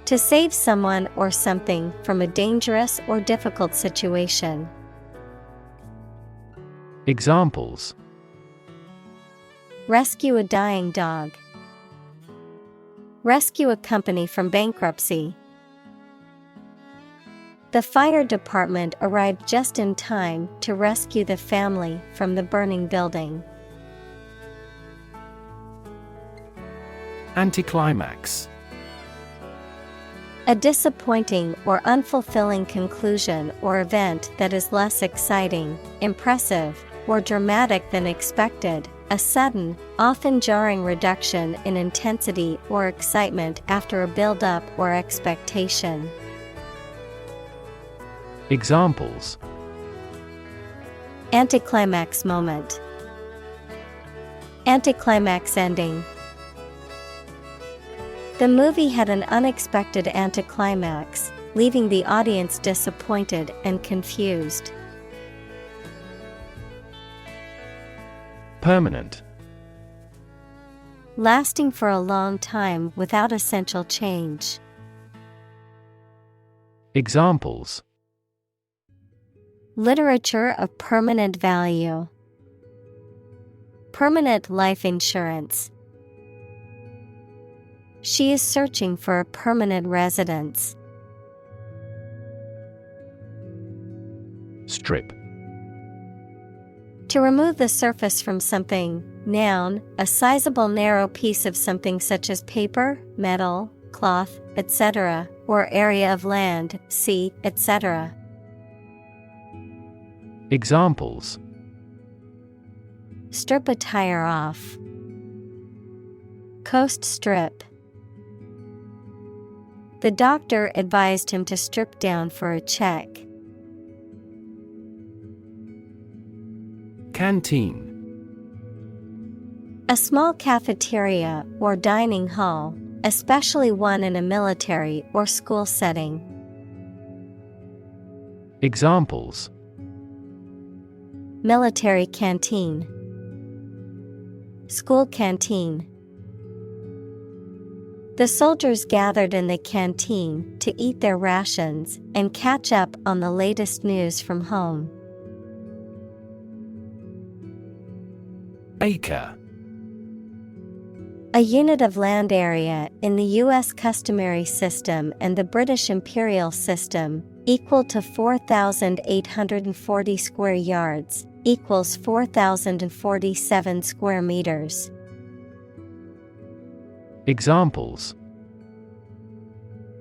To save someone or something from a dangerous or difficult situation. Examples: Rescue a dying dog. Rescue a company from bankruptcy. The fire department arrived just in time to rescue the family from the burning building. Anticlimax. A disappointing or unfulfilling conclusion or event that is less exciting, impressive, or dramatic than expected, a sudden, often jarring reduction in intensity or excitement after a build-up or expectation. Examples: Anticlimax moment. Anticlimax ending. The movie had an unexpected anticlimax, leaving the audience disappointed and confused. Permanent. Lasting for a long time without essential change. Examples: Literature of permanent value. Permanent life insurance. She is searching for a permanent residence. Strip. To remove the surface from something, noun, a sizable narrow piece of something such as paper, metal, cloth, etc., or area of land, sea, etc. Examples: Strip a tire off. Coast strip. The doctor advised him to strip down for a check. Canteen. A small cafeteria or dining hall, especially one in a military or school setting. Examples: Military canteen. School canteen. The soldiers gathered in the canteen to eat their rations and catch up on the latest news from home. Acre. A unit of land area in the U.S. customary system and the British imperial system, equal to 4,840 square yards, equals 4,047 square meters. Examples: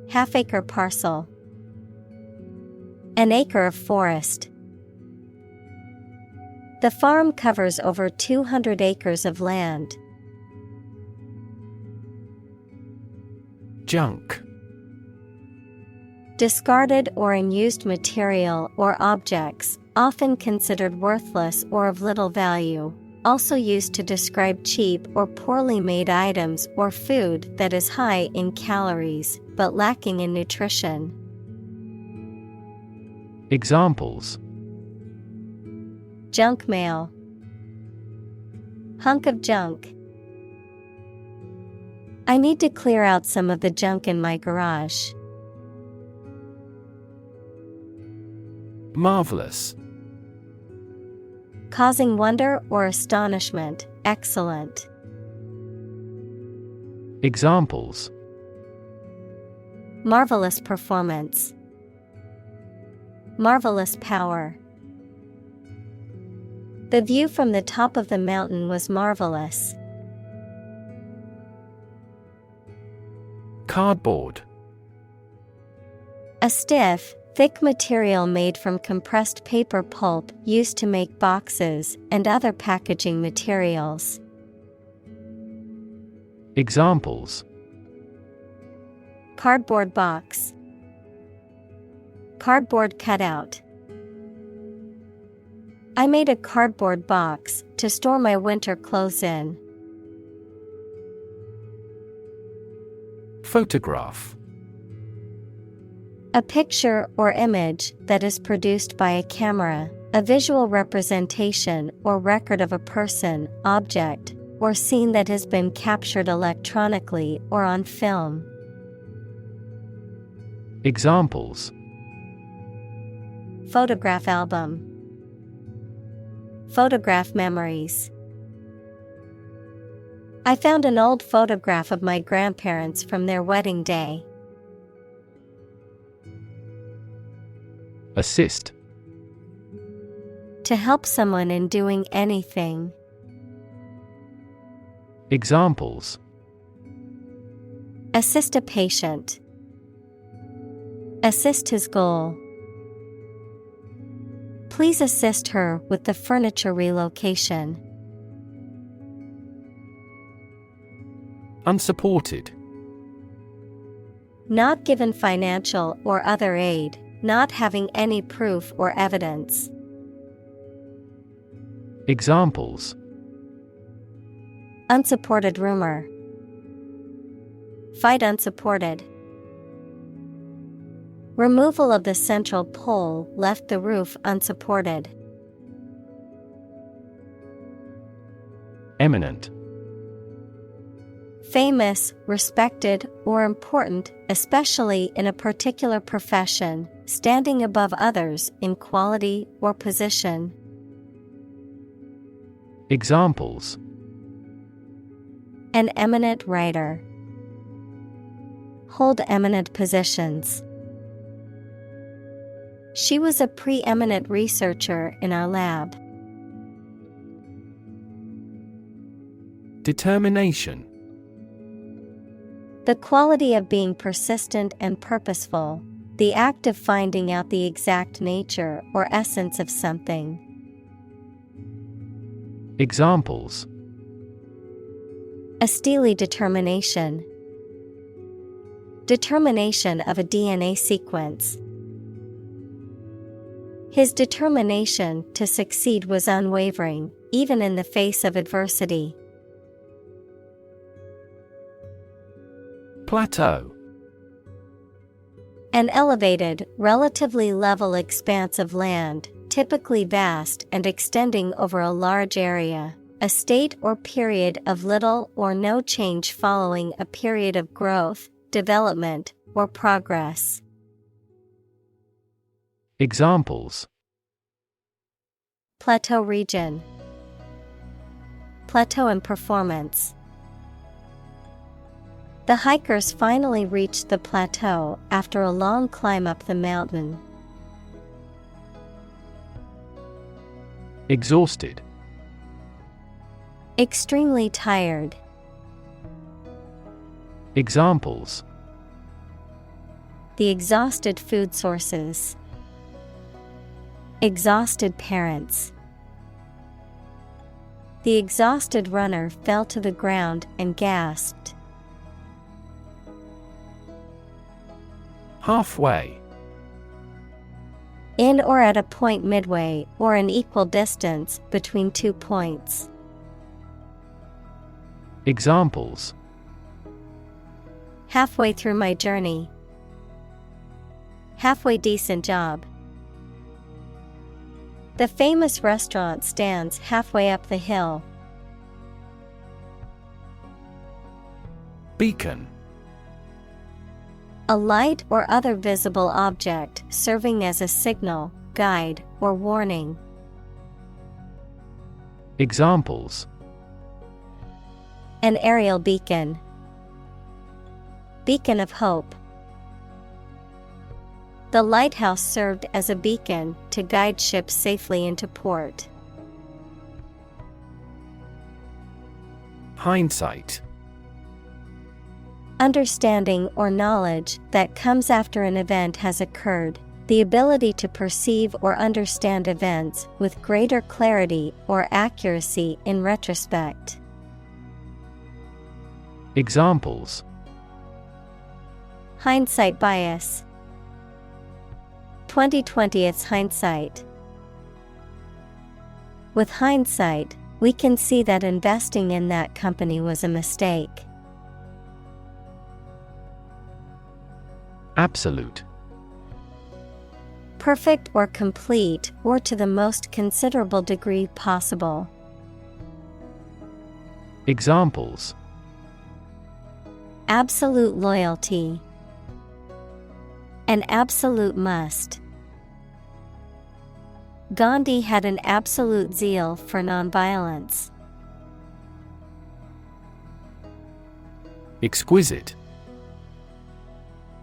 Half-acre parcel. An acre of forest. The farm covers over 200 acres of land. Junk. Discarded or unused material or objects, often considered worthless or of little value, also used to describe cheap or poorly made items or food that is high in calories but lacking in nutrition. Examples: Junk mail. Hunk of junk. I need to clear out some of the junk in my garage. Marvelous. Causing wonder or astonishment, excellent. Examples: Marvelous performance. Marvelous power. The view from the top of the mountain was marvelous. Cardboard. A stiff, thick material made from compressed paper pulp used to make boxes and other packaging materials. Examples: Cardboard box. Cardboard cutout. I made a cardboard box to store my winter clothes in. Photograph. A picture or image that is produced by a camera, a visual representation or record of a person, object, or scene that has been captured electronically or on film. Examples: Photograph album. Photograph memories. I found an old photograph of my grandparents from their wedding day. Assist. To help someone in doing anything. Examples: Assist a patient. Assist his goal. Please assist her with the furniture relocation. Unsupported. Not given financial or other aid, not having any proof or evidence. Examples: Unsupported rumor. Fight unsupported. Removal of the central pole left the roof unsupported. Eminent. Famous, respected, or important, especially in a particular profession, standing above others in quality or position. Examples: An eminent writer. Hold eminent positions. She was a preeminent researcher in our lab. Determination. The quality of being persistent and purposeful, the act of finding out the exact nature or essence of something. Examples: A steely determination. Determination of a DNA sequence. His determination to succeed was unwavering, even in the face of adversity. Plateau. An elevated, relatively level expanse of land, typically vast and extending over a large area, a state or period of little or no change following a period of growth, development, or progress. Examples: Plateau region. Plateau in performance. The hikers finally reached the plateau after a long climb up the mountain. Exhausted. Extremely tired. Examples: The exhausted food sources. Exhausted parents. The exhausted runner fell to the ground and gasped. Halfway. In or at a point midway or an equal distance between 2 points. Examples: Halfway through my journey. Halfway decent job. The famous restaurant stands halfway up the hill. Beacon. A light or other visible object serving as a signal, guide, or warning. Examples: An aerial beacon. Beacon of hope. The lighthouse served as a beacon to guide ships safely into port. Hindsight. Understanding or knowledge that comes after an event has occurred, the ability to perceive or understand events with greater clarity or accuracy in retrospect. Examples: Hindsight bias. 20/20 hindsight. With hindsight, we can see that investing in that company was a mistake. Absolute. Perfect or complete, or to the most considerable degree possible. Examples: Absolute loyalty. An absolute must. Gandhi had an absolute zeal for nonviolence. Exquisite.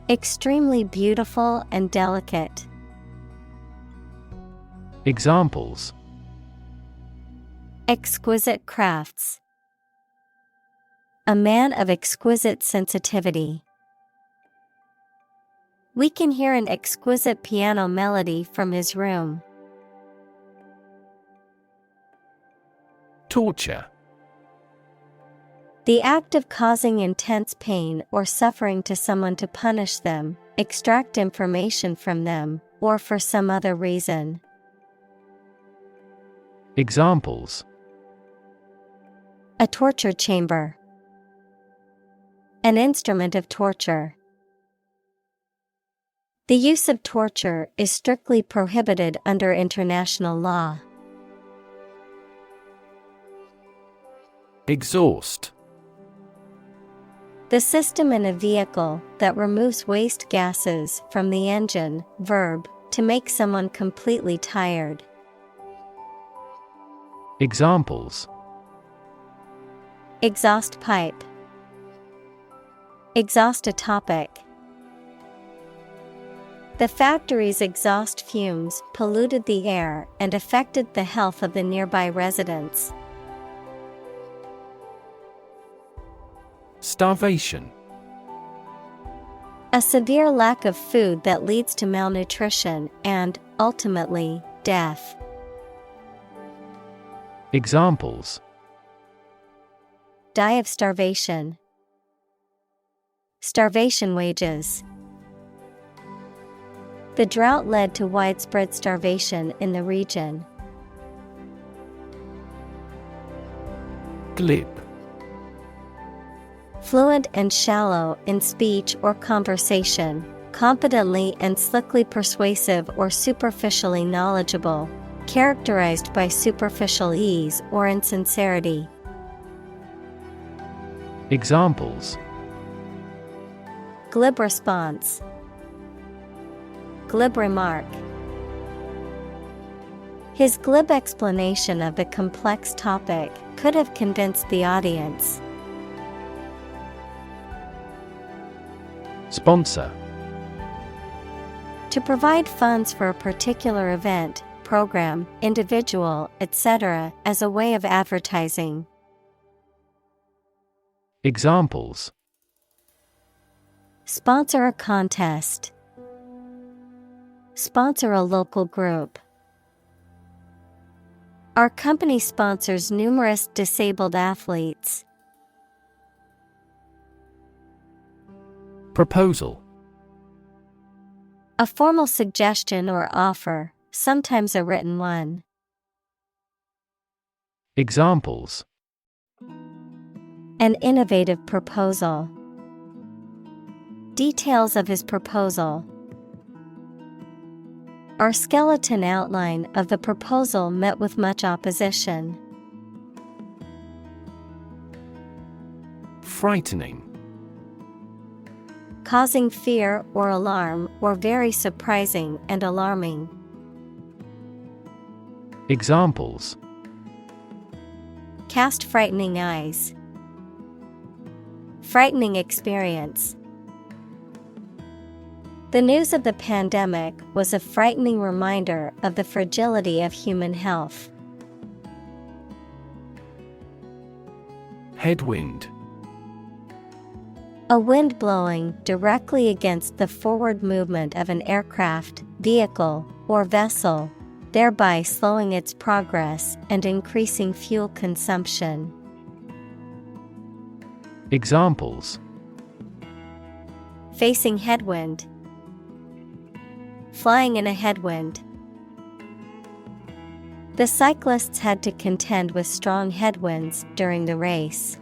Extremely beautiful and delicate. Examples: Exquisite crafts. A man of exquisite sensitivity. We can hear an exquisite piano melody from his room. Torture. The act of causing intense pain or suffering to someone to punish them, extract information from them, or for some other reason. Examples: A torture chamber. An instrument of torture. The use of torture is strictly prohibited under international law. Exhaust. The system in a vehicle that removes waste gases from the engine, verb, to make someone completely tired. Examples: Exhaust pipe. Exhaust a topic. The factory's exhaust fumes polluted the air and affected the health of the nearby residents. Starvation. A severe lack of food that leads to malnutrition and, ultimately, death. Examples: Die of starvation. Starvation wages. The drought led to widespread starvation in the region. Glib. Fluent and shallow in speech or conversation, competently and slickly persuasive or superficially knowledgeable, characterized by superficial ease or insincerity. Examples: Glib response. Glib remark. His glib explanation of the complex topic could have convinced the audience. Sponsor. To provide funds for a particular event, program, individual, etc., as a way of advertising. Examples: Sponsor a contest. Sponsor a local group. Our company sponsors numerous disabled athletes. Proposal. A formal suggestion or offer, sometimes a written one. Examples: An innovative proposal. Details of his proposal. Our skeleton outline of the proposal met with much opposition. Frightening. Causing fear or alarm, or very surprising and alarming. Examples: Cast frightening eyes. Frightening experience. The news of the pandemic was a frightening reminder of the fragility of human health. Headwind. A wind blowing directly against the forward movement of an aircraft, vehicle, or vessel, thereby slowing its progress and increasing fuel consumption. Examples: Facing headwind. Flying in a headwind. The cyclists had to contend with strong headwinds during the race.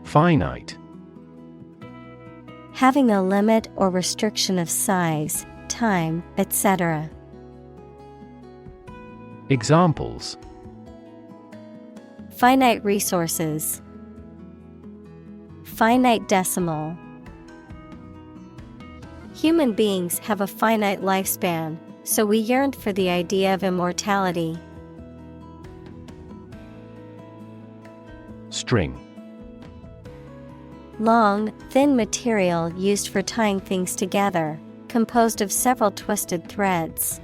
Finite. Having a limit or restriction of size, time, etc. Examples: Finite resources. Finite decimal. Human beings have a finite lifespan, so we yearned for the idea of immortality. String. Long, thin material used for tying things together, composed of several twisted threads.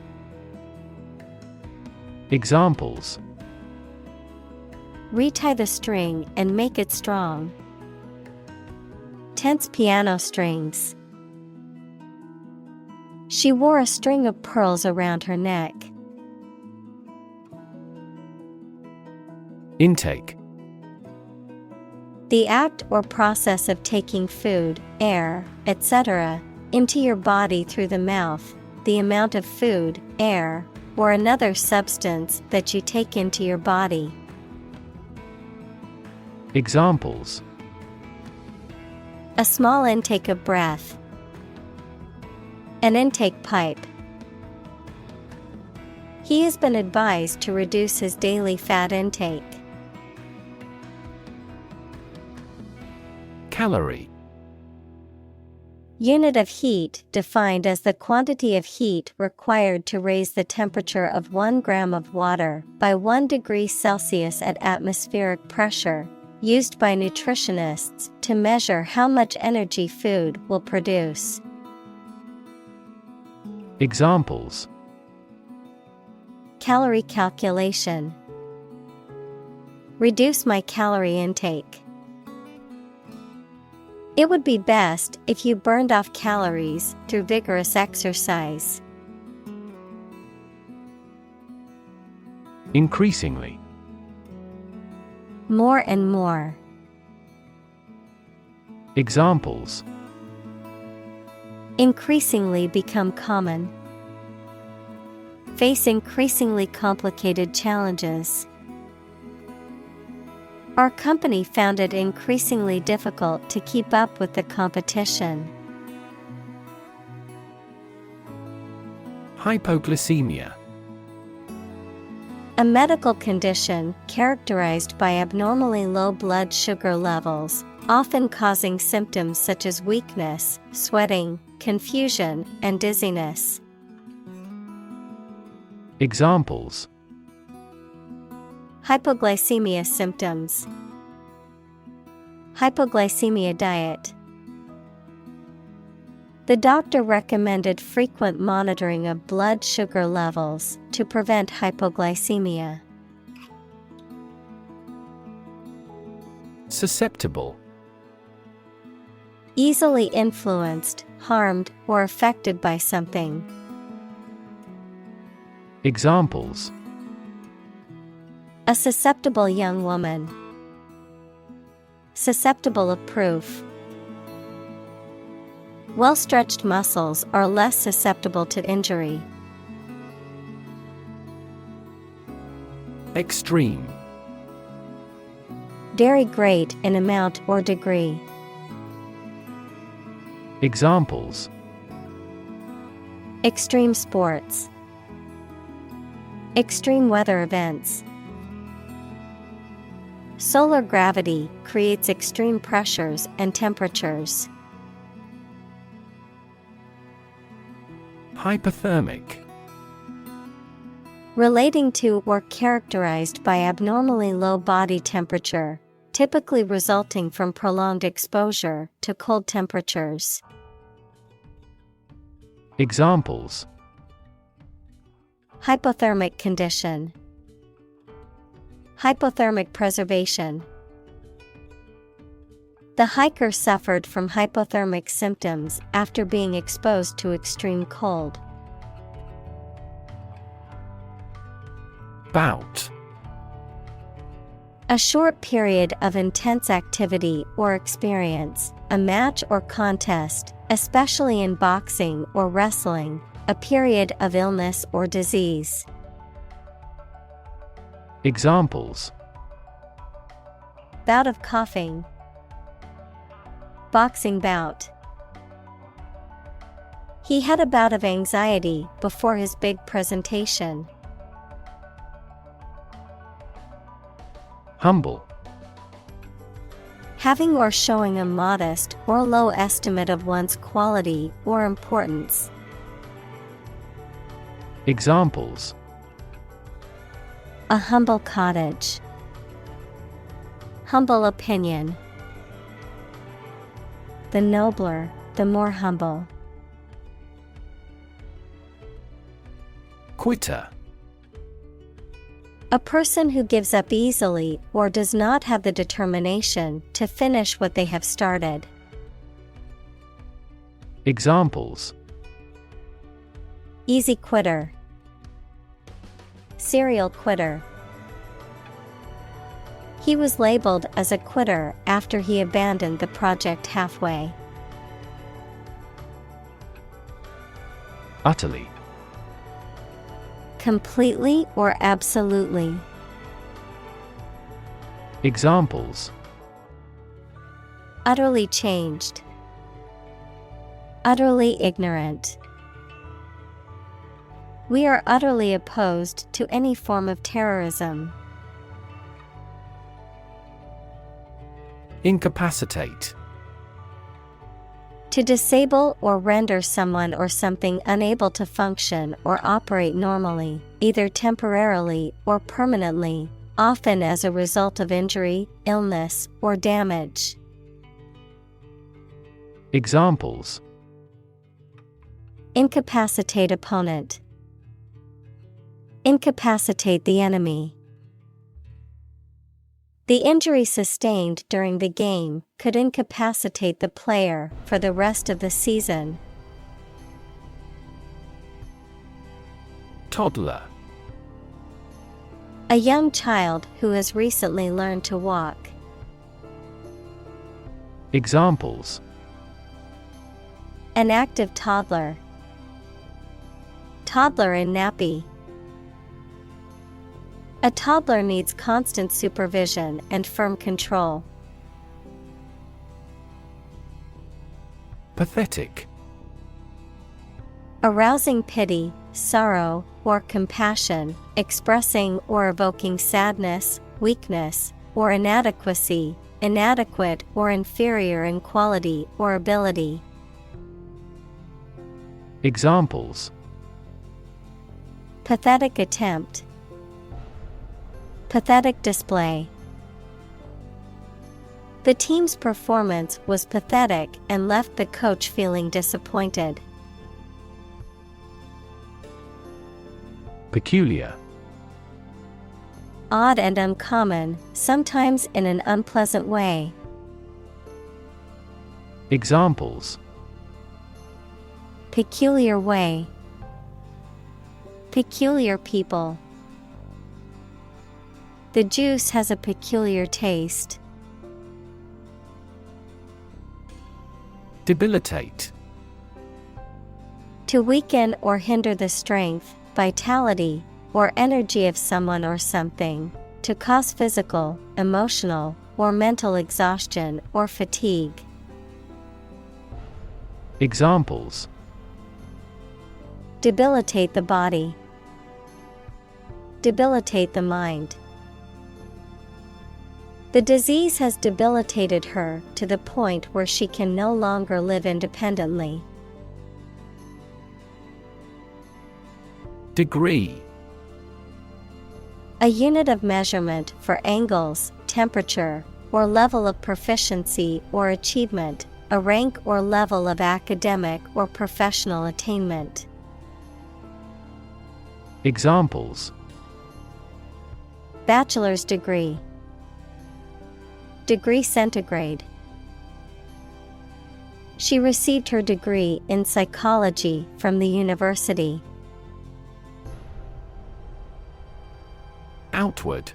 Examples: Retie the string and make it strong. Tense piano strings. She wore a string of pearls around her neck. Intake. The act or process of taking food, air, etc., into your body through the mouth, the amount of food, air, or another substance that you take into your body. Examples: A small intake of breath. An intake pipe. He has been advised to reduce his daily fat intake. Calorie. Unit of heat defined as the quantity of heat required to raise the temperature of 1 gram of water by 1 degree Celsius at atmospheric pressure, used by nutritionists to measure how much energy food will produce. Examples: Calorie calculation. Reduce my calorie intake. It would be best if you burned off calories through vigorous exercise. Increasingly. More and more. Examples: Increasingly become common. Face increasingly complicated challenges. Our company found it increasingly difficult to keep up with the competition. Hypoglycemia. A medical condition characterized by abnormally low blood sugar levels, often causing symptoms such as weakness, sweating, confusion, and dizziness. Examples: Hypoglycemia symptoms. Hypoglycemia diet. The doctor recommended frequent monitoring of blood sugar levels to prevent hypoglycemia. Susceptible. Easily influenced, harmed, or affected by something. Examples: A susceptible young woman. Susceptible of proof. Well-stretched muscles are less susceptible to injury. Extreme. Very great in amount or degree. Examples: Extreme sports. Extreme weather events. Solar gravity creates extreme pressures and temperatures. Hypothermic. Relating to or characterized by abnormally low body temperature, typically resulting from prolonged exposure to cold temperatures. Examples: Hypothermic condition. Hypothermic preservation. The hiker suffered from hypothermic symptoms after being exposed to extreme cold. Bout. A short period of intense activity or experience, a match or contest, especially in boxing or wrestling, a period of illness or disease. Examples: Bout of coughing. Boxing bout. He had a bout of anxiety before his big presentation. Humble. Having or showing a modest or low estimate of one's quality or importance. Examples: A humble cottage. Humble opinion. The nobler, the more humble. Quitter. A person who gives up easily or does not have the determination to finish what they have started. Examples: Easy quitter. Serial quitter. He was labeled as a quitter after he abandoned the project halfway. Utterly. Completely or absolutely. Examples: Utterly changed. Utterly ignorant. We are utterly opposed to any form of terrorism. Incapacitate. To disable or render someone or something unable to function or operate normally, either temporarily or permanently, often as a result of injury, illness, or damage. Examples: Incapacitate opponent. Incapacitate the enemy. The injury sustained during the game could incapacitate the player for the rest of the season. Toddler. A young child who has recently learned to walk. Examples: An active toddler. Toddler in nappy. A toddler needs constant supervision and firm control. Pathetic. Arousing pity, sorrow, or compassion, expressing or evoking sadness, weakness, or inadequacy, inadequate or inferior in quality or ability. Examples: Pathetic attempt. Pathetic display. The team's performance was pathetic and left the coach feeling disappointed. Peculiar. Odd and uncommon, sometimes in an unpleasant way. Examples: Peculiar way. Peculiar people. The juice has a peculiar taste. Debilitate. To weaken or hinder the strength, vitality, or energy of someone or something. To cause physical, emotional, or mental exhaustion or fatigue. Examples: Debilitate the body. Debilitate the mind. The disease has debilitated her to the point where she can no longer live independently. Degree. A unit of measurement for angles, temperature, or level of proficiency or achievement, a rank or level of academic or professional attainment. Examples: Bachelor's degree. Degree centigrade. She received her degree in psychology from the university. Outward.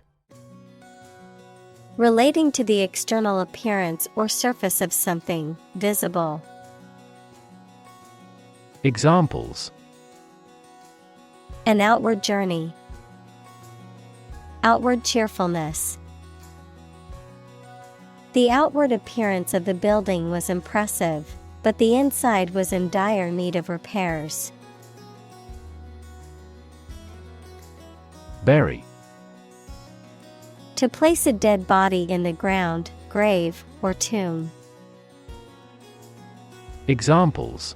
Relating to the external appearance or surface of something, visible. Examples: An outward journey. Outward cheerfulness. The outward appearance of the building was impressive, but the inside was in dire need of repairs. Bury. To place a dead body in the ground, grave, or tomb. Examples: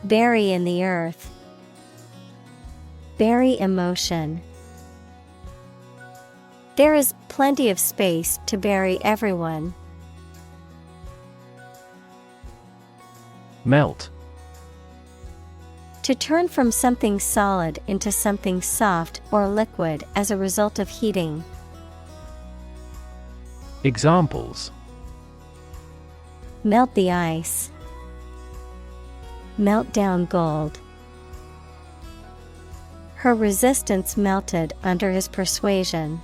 Bury in the earth. Bury emotion. There is plenty of space to bury everyone. Melt. To turn from something solid into something soft or liquid as a result of heating. Examples: Melt the ice. Melt down gold. Her resistance melted under his persuasion.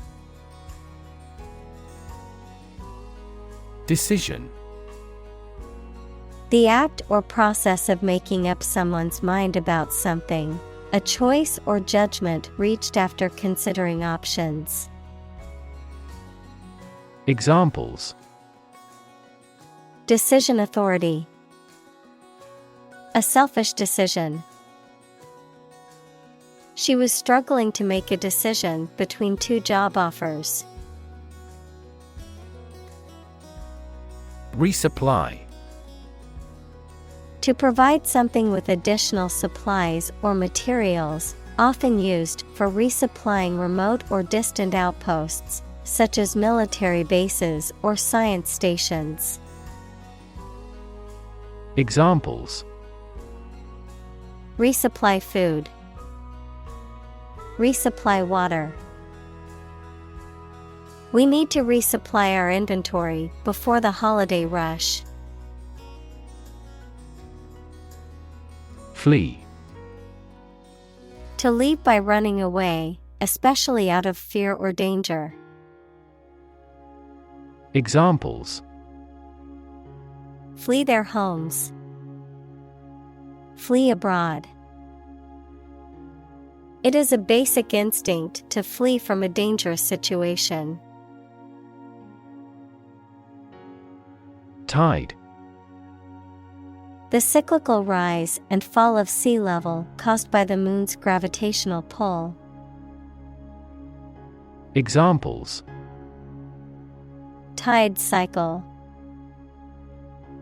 Decision. The act or process of making up someone's mind about something, a choice or judgment reached after considering options. Examples: Decision authority. A selfish decision. She was struggling to make a decision between two job offers. Resupply. To provide something with additional supplies or materials, often used for resupplying remote or distant outposts, such as military bases or science stations. Examples: Resupply food. Resupply water. We need to resupply our inventory before the holiday rush. Flee. To leave by running away, especially out of fear or danger. Examples: Flee their homes. Flee abroad. It is a basic instinct to flee from a dangerous situation. Tide. The cyclical rise and fall of sea level caused by the moon's gravitational pull. Examples: Tide cycle.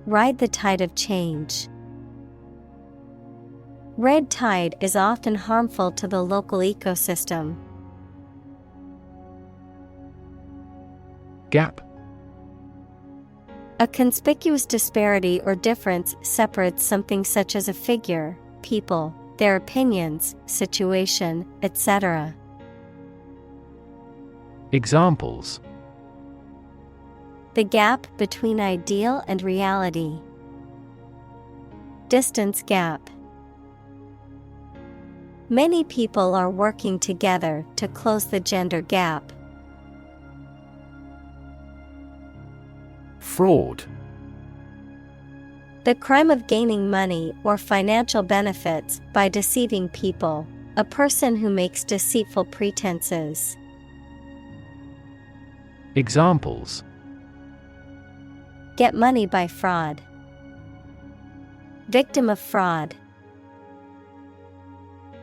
Ride the tide of change. Red tide is often harmful to the local ecosystem. Gap. A conspicuous disparity or difference separates something such as a figure, people, their opinions, situation, etc. Examples: The gap between ideal and reality. Distance gap. Many people are working together to close the gender gap. Fraud. The crime of gaining money or financial benefits by deceiving people, a person who makes deceitful pretenses. Examples: Get money by fraud. Victim of fraud.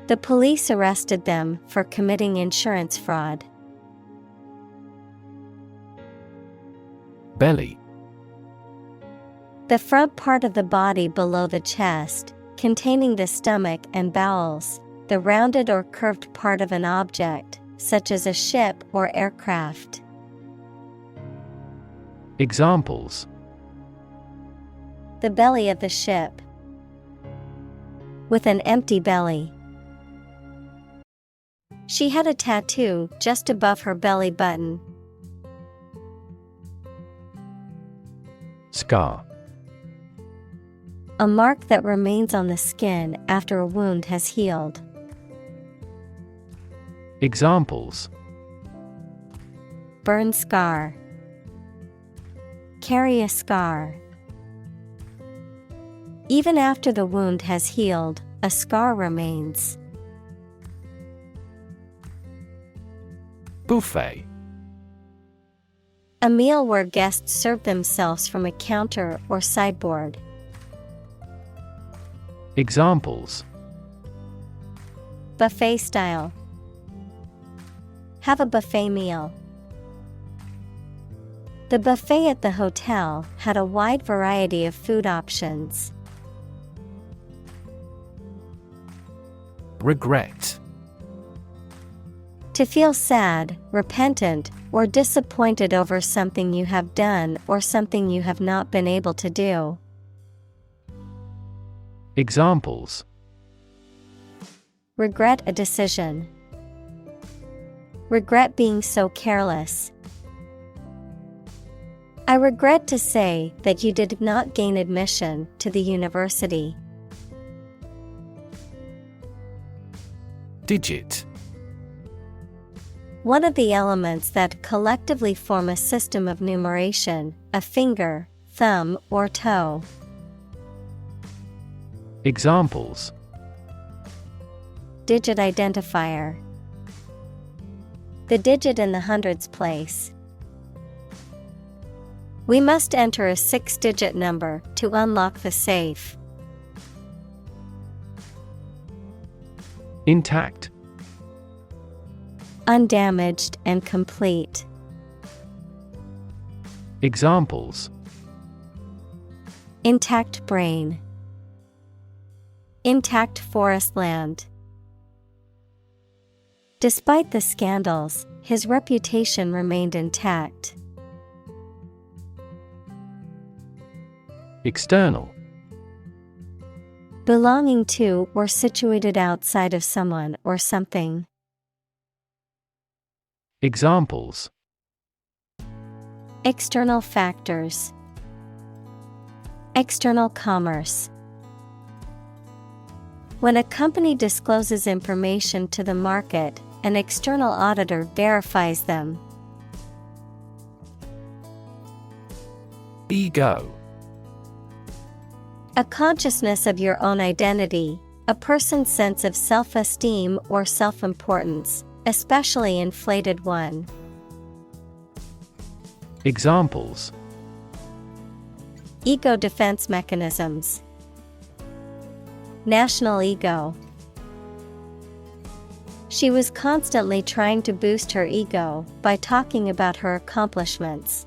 The police arrested them for committing insurance fraud. Belly. The front part of the body below the chest, containing the stomach and bowels, the rounded or curved part of an object, such as a ship or aircraft. Examples: The belly of the ship. With an empty belly. She had a tattoo just above her belly button. Scar. A mark that remains on the skin after a wound has healed. Examples: burn scar. Carry a scar. Even after the wound has healed, a scar remains. Buffet. A meal where guests serve themselves from a counter or sideboard. Examples: Buffet style. Have a buffet meal. The buffet at the hotel had a wide variety of food options. Regret. To feel sad, repentant, or disappointed over something you have done or something you have not been able to do. Examples: Regret a decision. Regret being so careless. I regret to say that you did not gain admission to the university. Digit. One of the elements that collectively form a system of numeration, a finger, thumb, or toe. Examples: Digit identifier. The digit in the hundreds place. We must enter a 6-digit number to unlock the safe. Intact. Undamaged and complete. Examples: Intact brain. Intact forest land. Despite the scandals, his reputation remained intact. External. Belonging to or situated outside of someone or something. Examples: External factors. External commerce. When a company discloses information to the market, an external auditor verifies them. Ego. A consciousness of your own identity, a person's sense of self-esteem or self-importance, especially inflated one. Examples: Ego defense mechanisms. National ego. She was constantly trying to boost her ego by talking about her accomplishments.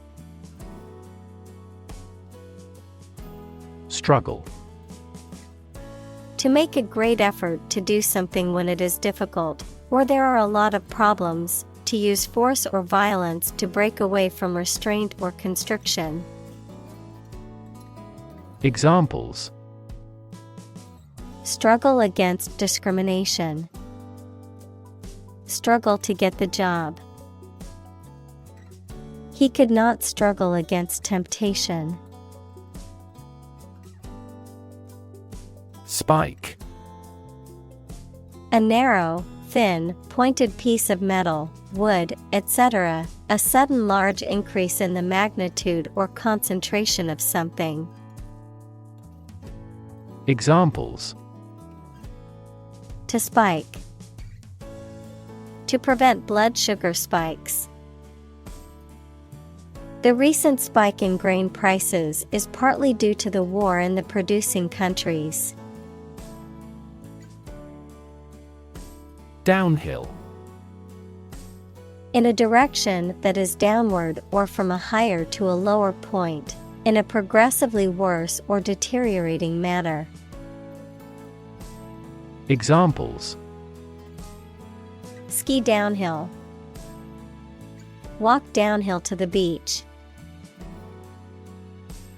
Struggle. To make a great effort to do something when it is difficult, or there are a lot of problems, to use force or violence to break away from restraint or constriction. Examples: Struggle against discrimination. Struggle to get the job. He could not struggle against temptation. Spike. A narrow, thin, pointed piece of metal, wood, etc., a sudden large increase in the magnitude or concentration of something. Examples: To spike. To prevent blood sugar spikes. The recent spike in grain prices is partly due to the war in the producing countries. Downhill. In a direction that is downward or from a higher to a lower point, in a progressively worse or deteriorating manner. Examples: Ski downhill. Walk downhill to the beach.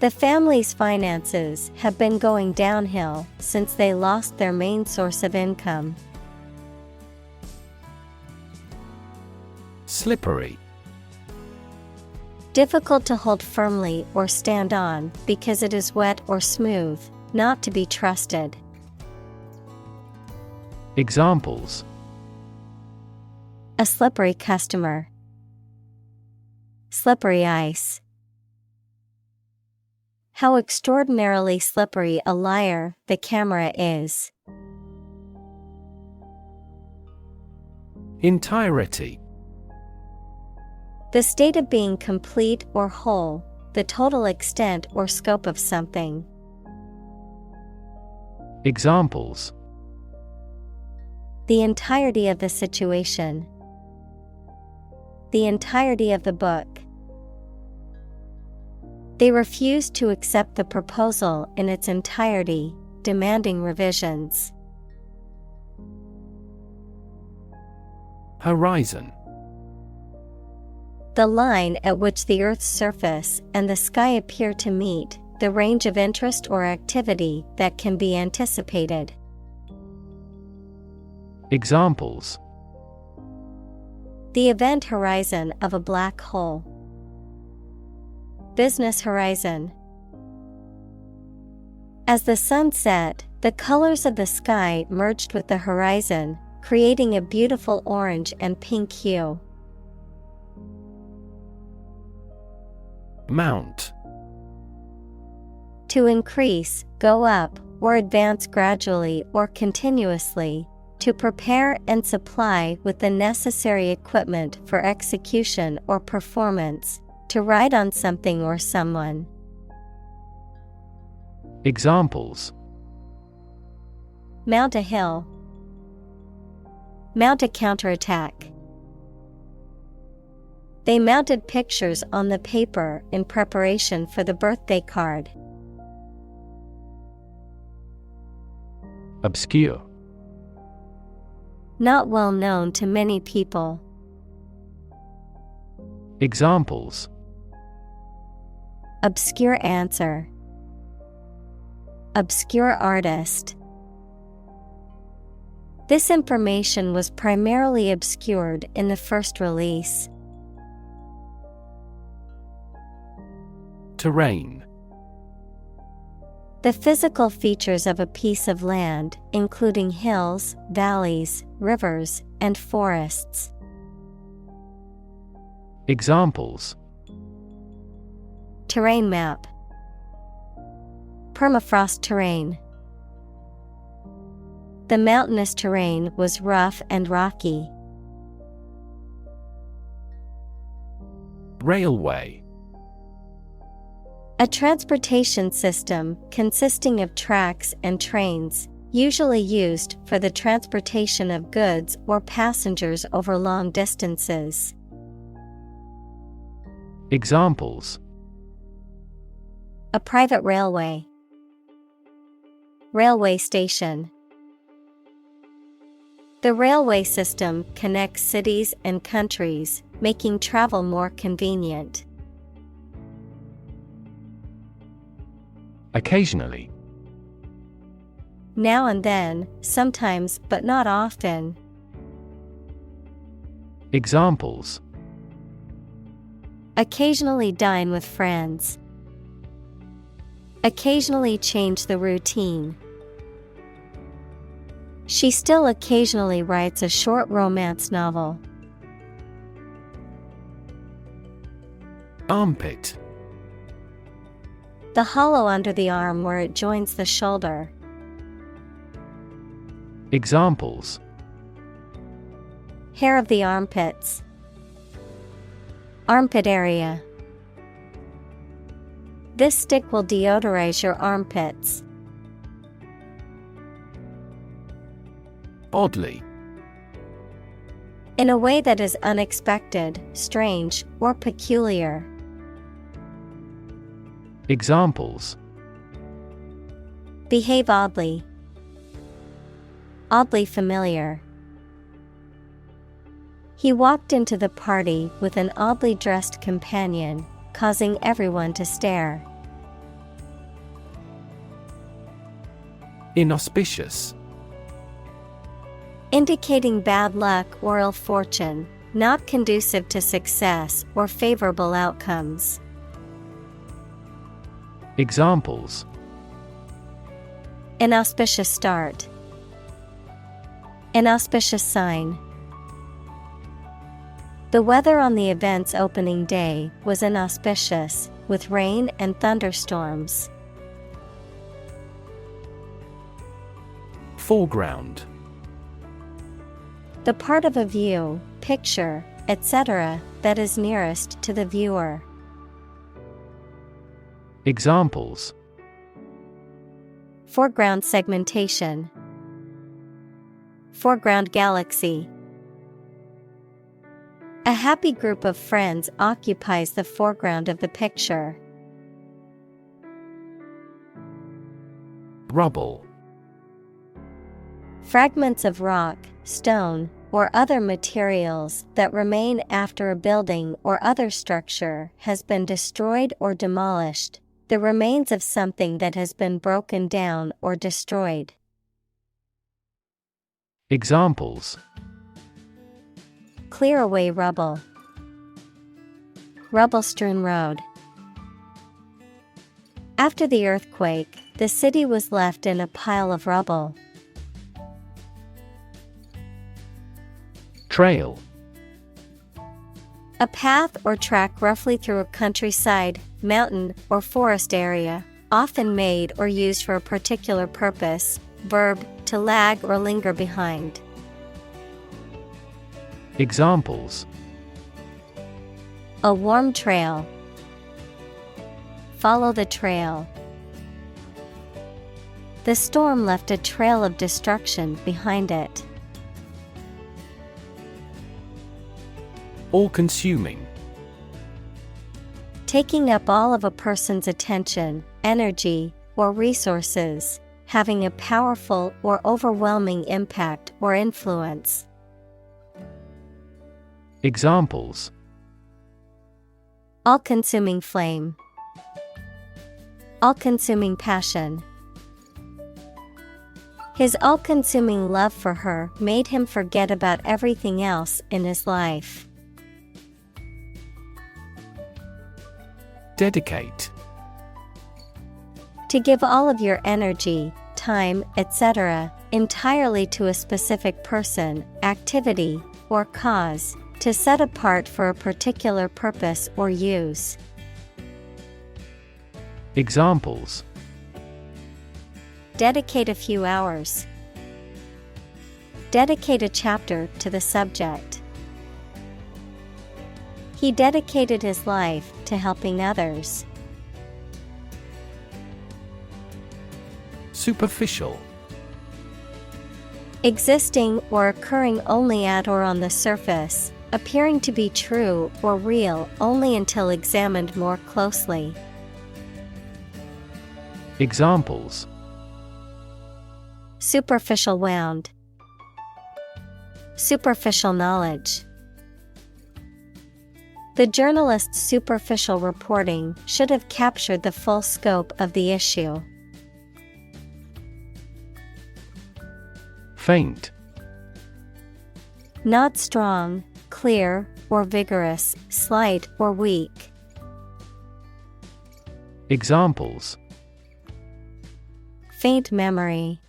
The family's finances have been going downhill since they lost their main source of income. Slippery. Difficult to hold firmly or stand on because it is wet or smooth, not to be trusted. Examples: A slippery customer. slippery ice. How extraordinarily slippery a liar the camera is. Entirety. The state of being complete or whole, the total extent or scope of something. Examples: The entirety of the situation. The entirety of the book. They refused to accept the proposal in its entirety, demanding revisions. Horizon. The line at which the Earth's surface and the sky appear to meet, the range of interest or activity that can be anticipated. Examples: The event horizon of a black hole. Business horizon. As the sun set, the colors of the sky merged with the horizon, creating a beautiful orange and pink hue. Mount. To increase, go up, or advance gradually or continuously, to prepare and supply with the necessary equipment for execution or performance, to ride on something or someone. Examples: Mount a hill. Mount a counterattack. They mounted pictures on the paper in preparation for the birthday card. Obscure. Not well known to many people. Examples: Obscure answer. Obscure artist. This information was primarily obscured in the first release. Terrain. The physical features of a piece of land, including hills, valleys, rivers, and forests. Examples: Terrain map. Permafrost terrain. The mountainous terrain was rough and rocky. Railway. A transportation system consisting of tracks and trains, usually used for the transportation of goods or passengers over long distances. Examples: A private railway. Railway station. The railway system connects cities and countries, making travel more convenient. Occasionally. Now and then, sometimes but not often. Examples: Occasionally dine with friends. Occasionally change the routine. She still occasionally writes a short romance novel. Armpit. The hollow under the arm where it joins the shoulder. Examples: Hair of the armpits. Armpit area. This stick will deodorize your armpits. Oddly. In a way that is unexpected, strange, or peculiar. Examples: Behave oddly. Oddly familiar. He walked into the party with an oddly dressed companion, causing everyone to stare. Inauspicious. Indicating bad luck or ill fortune, not conducive to success or favorable outcomes. Examples: Inauspicious start. Inauspicious sign. The weather on the event's opening day was inauspicious, with rain and thunderstorms. Foreground. The part of a view, picture, etc., that is nearest to the viewer. Examples: Foreground segmentation. Foreground galaxy. A happy group of friends occupies the foreground of the picture. Rubble. Fragments of rock, stone, or other materials that remain after a building or other structure has been destroyed or demolished, the remains of something that has been broken down or destroyed. Examples: Clear away rubble. Rubble-strewn road. After the earthquake, the city was left in a pile of rubble. Trail. A path or track roughly through a countryside, mountain, or forest area, often made or used for a particular purpose. Verb, to lag or linger behind. Examples: A warm trail. Follow the trail. The storm left a trail of destruction behind it. All-consuming. Taking up all of a person's attention, energy, or resources, having a powerful or overwhelming impact or influence. Examples: All-consuming flame. All-consuming passion. His all-consuming love for her made him forget about everything else in his life. Dedicate. To give all of your energy, time, etc., entirely to a specific person, activity, or cause, to set apart for a particular purpose or use. Examples: Dedicate a few hours. Dedicate a chapter to the subject. He dedicated his life to helping others. Superficial. Existing or occurring only at or on the surface, appearing to be true or real only until examined more closely. Examples: Superficial wound. Superficial knowledge. The journalist's superficial reporting should have captured the full scope of the issue. Faint. Not strong, clear, or vigorous, slight or weak. Examples: Faint memory.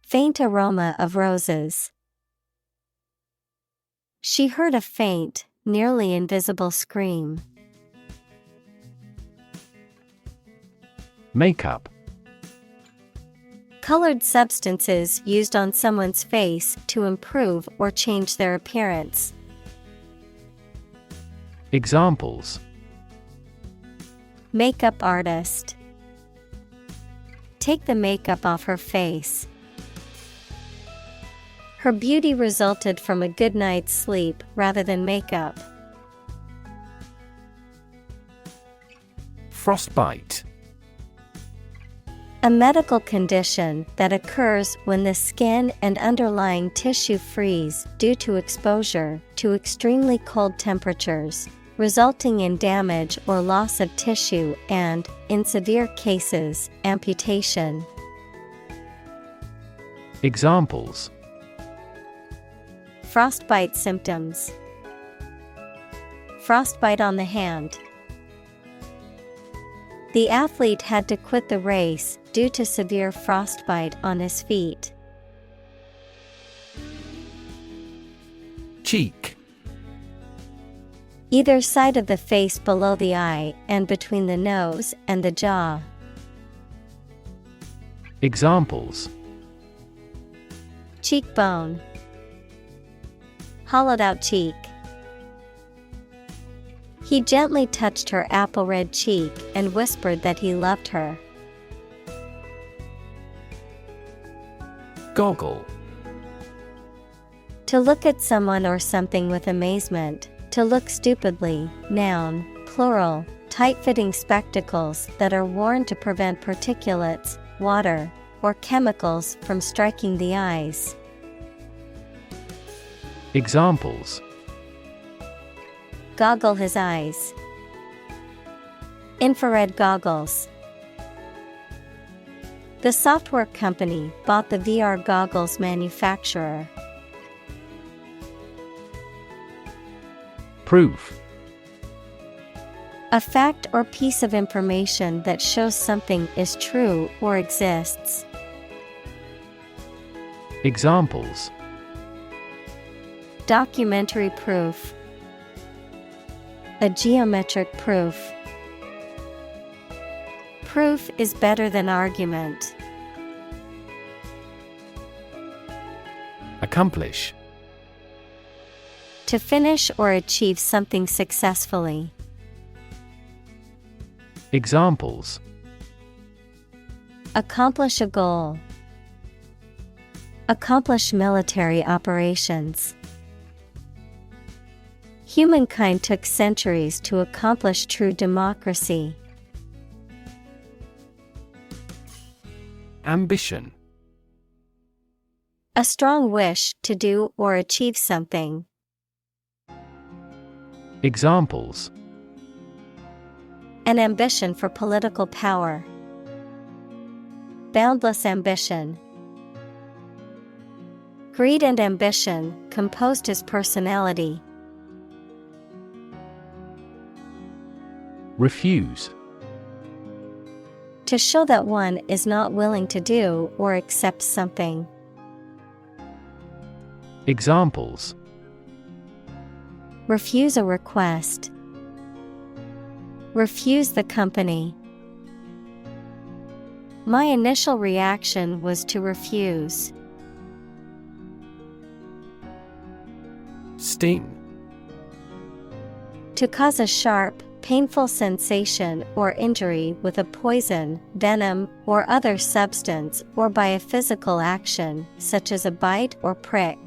Faint aroma of roses. She heard a faint, nearly invisible scream. Makeup. Colored substances used on someone's face to improve or change their appearance. Examples: Makeup artist. Take the makeup off her face. Her beauty resulted from a good night's sleep rather than makeup. Frostbite. A medical condition that occurs when the skin and underlying tissue freeze due to exposure to extremely cold temperatures, resulting in damage or loss of tissue and, in severe cases, amputation. Examples: Frostbite symptoms. Frostbite on the hand. The athlete had to quit the race due to severe frostbite on his feet. Cheek. Either side of the face below the eye and between the nose and the jaw. Examples: Cheekbone. Hollowed out cheek. He gently touched her apple-red cheek and whispered that he loved her. Goggle. To look at someone or something with amazement. To look stupidly. Noun, plural, tight-fitting spectacles that are worn to prevent particulates, water, or chemicals from striking the eyes. Examples: Goggle his eyes. Infrared goggles. The software company bought the VR goggles manufacturer. Proof. A fact or piece of information that shows something is true or exists. Examples: Documentary proof. A geometric proof. Proof is better than argument. Accomplish. To finish or achieve something successfully. Examples: Accomplish a goal. Accomplish military operations. Humankind took centuries to accomplish true democracy. Ambition. A strong wish to do or achieve something. Examples: An ambition for political power. Boundless ambition. Greed and ambition composed his personality. Refuse. To show that one is not willing to do or accept something. Examples: Refuse a request. Refuse the company. My initial reaction was to refuse. Sting. To cause a sharp, painful sensation or injury with a poison, venom, or other substance or by a physical action, such as a bite or prick.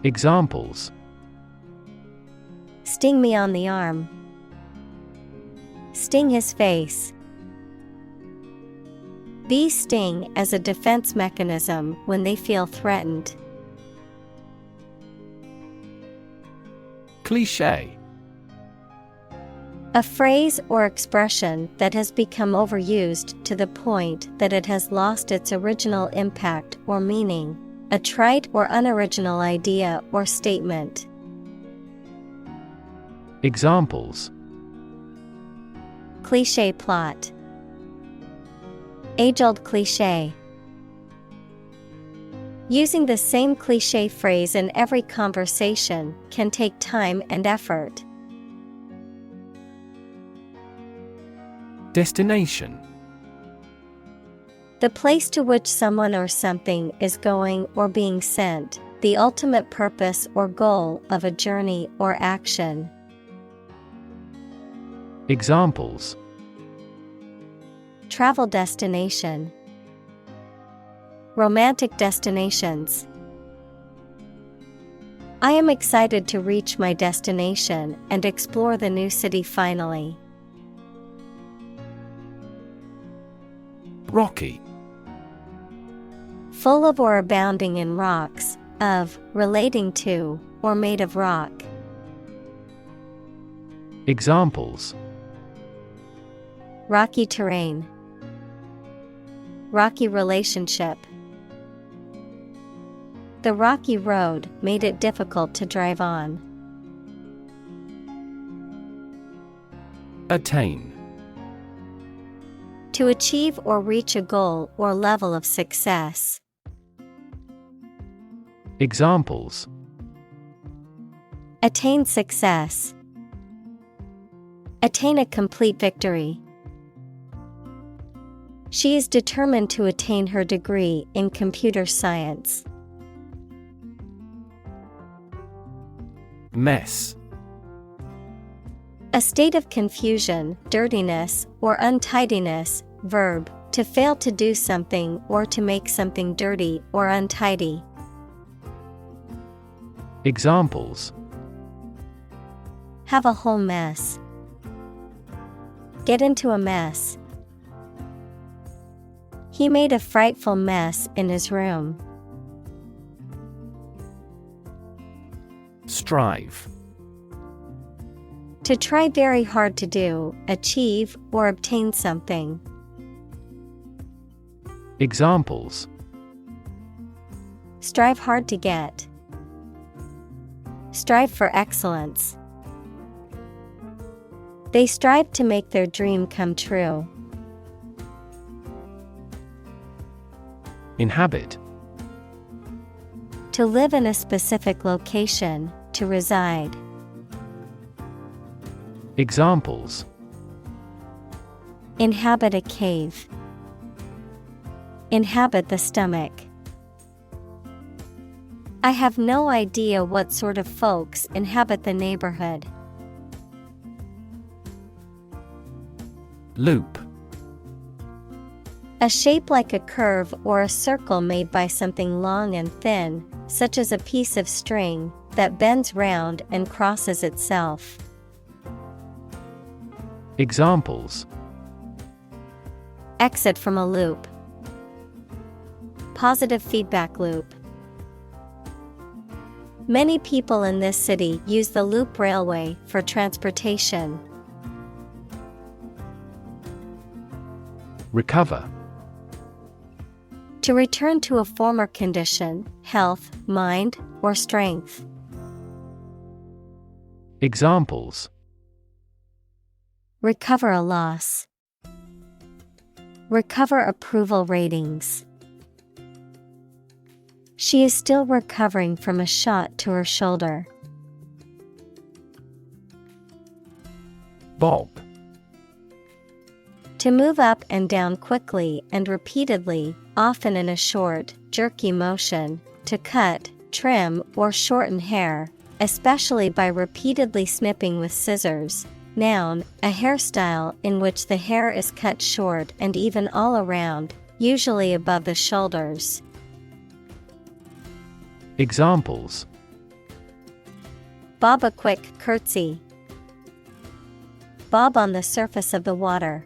Examples: Sting me on the arm. Sting his face. Bees sting as a defense mechanism when they feel threatened. Cliché. A phrase or expression that has become overused to the point that it has lost its original impact or meaning. A trite or unoriginal idea or statement. Examples: Cliché plot. Age-old cliché. Using the same cliché phrase in every conversation can take time and effort. Destination. The place to which someone or something is going or being sent, the ultimate purpose or goal of a journey or action. Examples: Travel destination. Romantic destinations. I am excited to reach my destination and explore the new city finally. Rocky. Full of or abounding in rocks, of, relating to, or made of rock. Examples: Rocky terrain. Rocky relationship. The rocky road made it difficult to drive on. Attain. To achieve or reach a goal or level of success. Examples: Attain success. Attain a complete victory. She is determined to attain her degree in computer science. Mess. A state of confusion, dirtiness, or untidiness. Verb, to fail to do something or to make something dirty or untidy. Examples: have a whole mess. Get into a mess. He made a frightful mess in his room. Strive. To try very hard to do, achieve, or obtain something. Examples: strive hard to get. Strive for excellence. They strive to make their dream come true. Inhabit. To live in a specific location, to reside. Examples: inhabit a cave. Inhabit the stomach. I have no idea what sort of folks inhabit the neighborhood. Loop. A shape like a curve or a circle made by something long and thin, such as a piece of string, that bends round and crosses itself. Examples: exit from a loop. Positive feedback loop. Many people in this city use the loop railway for transportation. Recover. To return to a former condition, health, mind, or strength. Examples: recover a loss. Recover approval ratings. She is still recovering from a shot to her shoulder. Bob. To move up and down quickly and repeatedly, often in a short, jerky motion, to cut, trim, or shorten hair, especially by repeatedly snipping with scissors. Noun, a hairstyle in which the hair is cut short and even all around, usually above the shoulders. Examples: bob a quick curtsy. Bob on the surface of the water.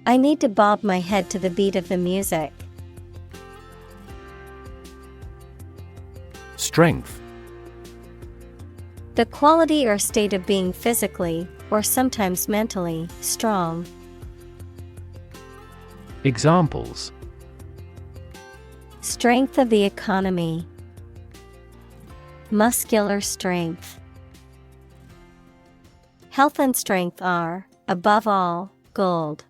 I need to bob my head to the beat of the music. Strength. The quality or state of being physically, or sometimes mentally, strong. Examples: strength of the economy. Muscular strength. Health and strength are, above all, gold.